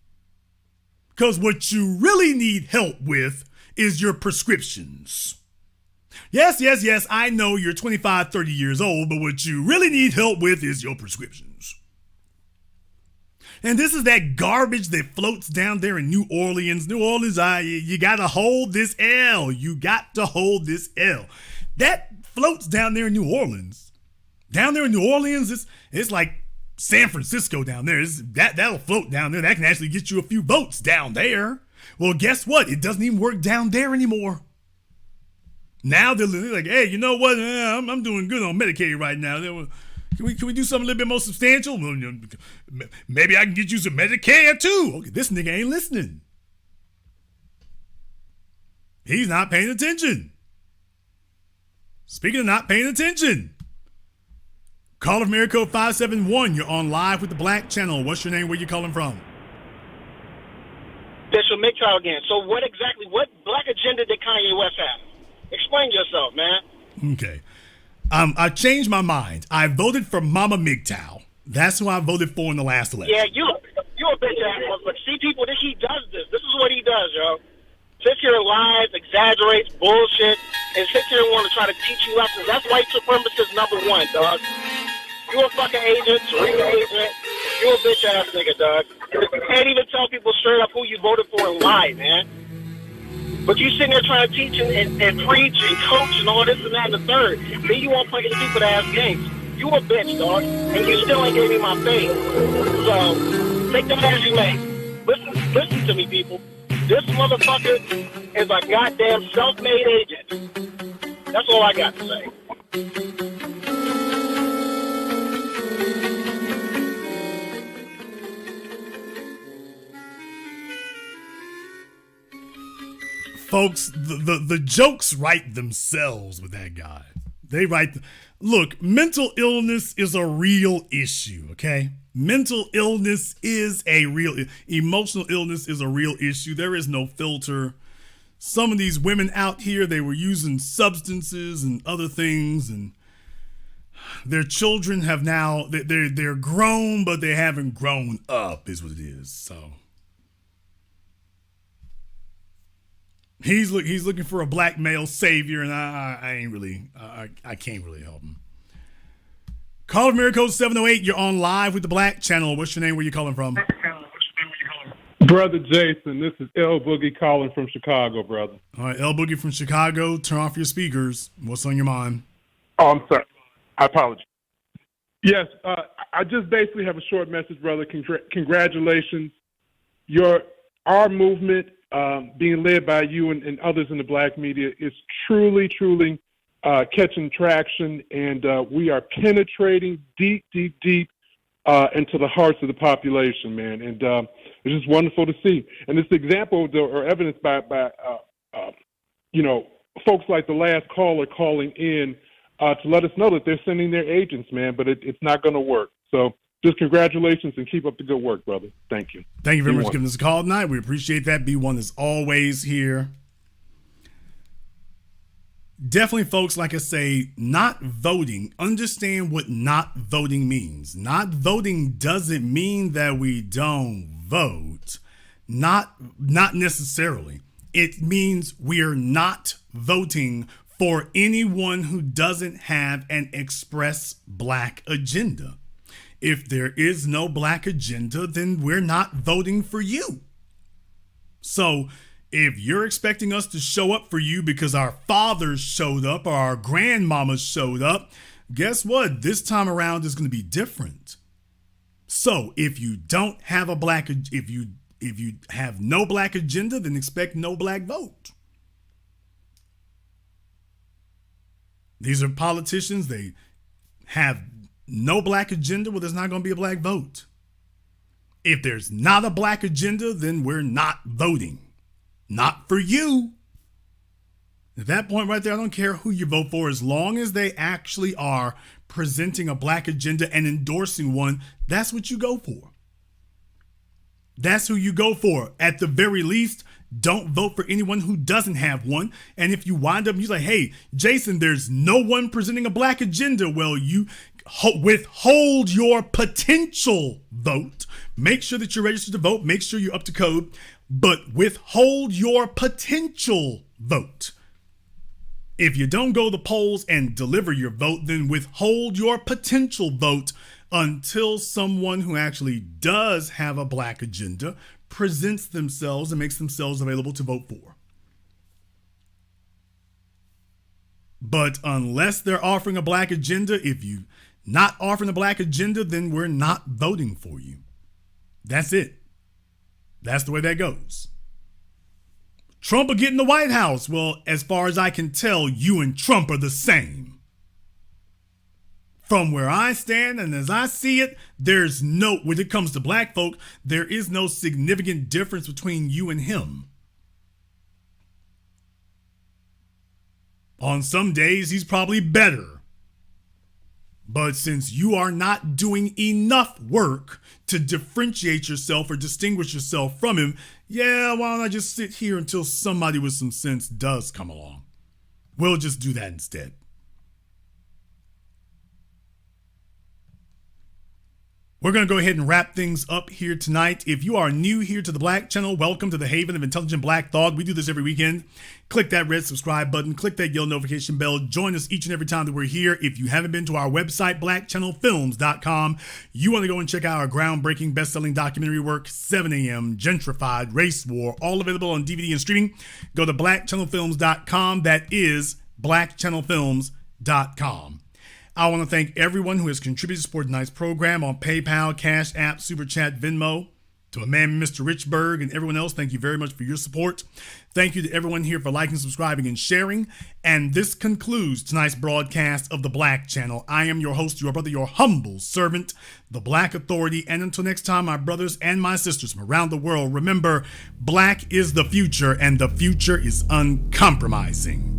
Because what you really need help with is your prescriptions. Yes, I know you're 25, 30 years old, but what you really need help with is your prescriptions. And this is that garbage that floats down there in New Orleans. You got to hold this L. You got to hold this L. That floats down there in New Orleans. Down there in New Orleans, it's like San Francisco down there. That'll float down there. That can actually get you a few votes down there. Well, guess what? It doesn't even work down there anymore. Now they're like, hey, you know what? I'm doing good on Medicaid right now. Can we do something a little bit more substantial? Maybe I can get you some Medicare too. Okay, this nigga ain't listening. He's not paying attention. Speaking of not paying attention, caller from area code 571. You're on live with the Black Channel. What's your name? Where you calling from? Bishop McTow again. So what black agenda did Kanye West have? Explain yourself, man. Okay. I changed my mind. I voted for Mama MGTOW. That's who I voted for in the last election. Yeah, you a bitch ass. But see, people, he does this. This is what he does, yo. Sits here and lies, exaggerates, bullshit, and sits here and want to try to teach you lessons. That's white supremacist number one, dog. You a fucking agent, Serena agent. You a bitch ass nigga, dog. You can't even tell people straight up who you voted for and lie, man. But you sitting there trying to teach and preach and coach and all this and that and the third. Then you want to play stupid ass games. You a bitch, dog. And you still ain't gave me my face. So, take that as you may. Listen to me, people. This motherfucker is a goddamn self-made agent. That's all I got to say. Folks, the jokes write themselves with that guy. They write. Look, mental illness is a real issue, okay? Mental illness is a real, emotional illness is a real issue. There is no filter. Some of these women out here, they were using substances and other things, and their children have now, they're grown, but they haven't grown up, is what it is, so. He's looking for a black male savior, and I can't really help him. Call from area code 708. You're on live with the Black Channel. What's your name? Where you calling from? Brother Jason, this is L Boogie calling from Chicago, brother. All right, L Boogie from Chicago. Turn off your speakers. What's on your mind? Oh, I'm sorry. I apologize. Yes, I just basically have a short message, brother. Congratulations. Our movement, being led by you and others in the black media, is truly catching traction, and we are penetrating deep into the hearts of the population, man. And it's just wonderful to see. And this example or evidence by folks like the last caller calling in to let us know that they're sending their agents, man, but it's not going to work. So just congratulations and keep up the good work, brother. Thank you. Thank you very much for giving us a call tonight. We appreciate that. B1 is always here. Definitely, folks, like I say, not voting. Understand what not voting means. Not voting doesn't mean that we don't vote. Not necessarily. It means we're not voting for anyone who doesn't have an express black agenda. If there is no black agenda, then we're not voting for you. So if you're expecting us to show up for you because our fathers showed up or our grandmamas showed up, guess what? This time around is going to be different. So if you don't have if you have no black agenda, then expect no black vote. These are politicians. They have no black agenda. Well, there's not going to be a black vote. If there's not a black agenda, then we're not voting. Not for you. At that point right there, I don't care who you vote for, as long as they actually are presenting a black agenda and endorsing one, that's what you go for. That's who you go for. At the very least, don't vote for anyone who doesn't have one. And if you wind up, you're like, hey, Jason, there's no one presenting a black agenda. Well, you withhold your potential vote. Make sure that you're registered to vote. Make sure you're up to code, but withhold your potential vote. If you don't go to the polls and deliver your vote, then withhold your potential vote until someone who actually does have a black agenda presents themselves and makes themselves available to vote for. But unless they're offering a black agenda, if you're not offering a black agenda, then we're not voting for you. That's it. That's the way that goes. Trump will get in the White House. Well, as far as I can tell, you and Trump are the same. From where I stand and as I see it, there's no, when it comes to black folk, there is no significant difference between you and him. On some days, he's probably better. But since you are not doing enough work to differentiate yourself or distinguish yourself from him, yeah, why don't I just sit here until somebody with some sense does come along? We'll just do that instead. We're going to go ahead and wrap things up here tonight. If you are new here to the Black Channel, welcome to the haven of intelligent black thought. We do this every weekend. Click that red subscribe button. Click that yellow notification bell. Join us each and every time that we're here. If you haven't been to our website, blackchannelfilms.com, you want to go and check out our groundbreaking best-selling documentary work, 7 a.m., Gentrified, Race War, all available on DVD and streaming. Go to blackchannelfilms.com. That is blackchannelfilms.com. I want to thank everyone who has contributed to support tonight's program on PayPal, CashApp, Super Chat, Venmo. To a man, Mr. Richburg, and everyone else, thank you very much for your support. Thank you to everyone here for liking, subscribing, and sharing. And this concludes tonight's broadcast of The Black Channel. I am your host, your brother, your humble servant, the Black Authority. And until next time, my brothers and my sisters from around the world, remember, black is the future, and the future is uncompromising.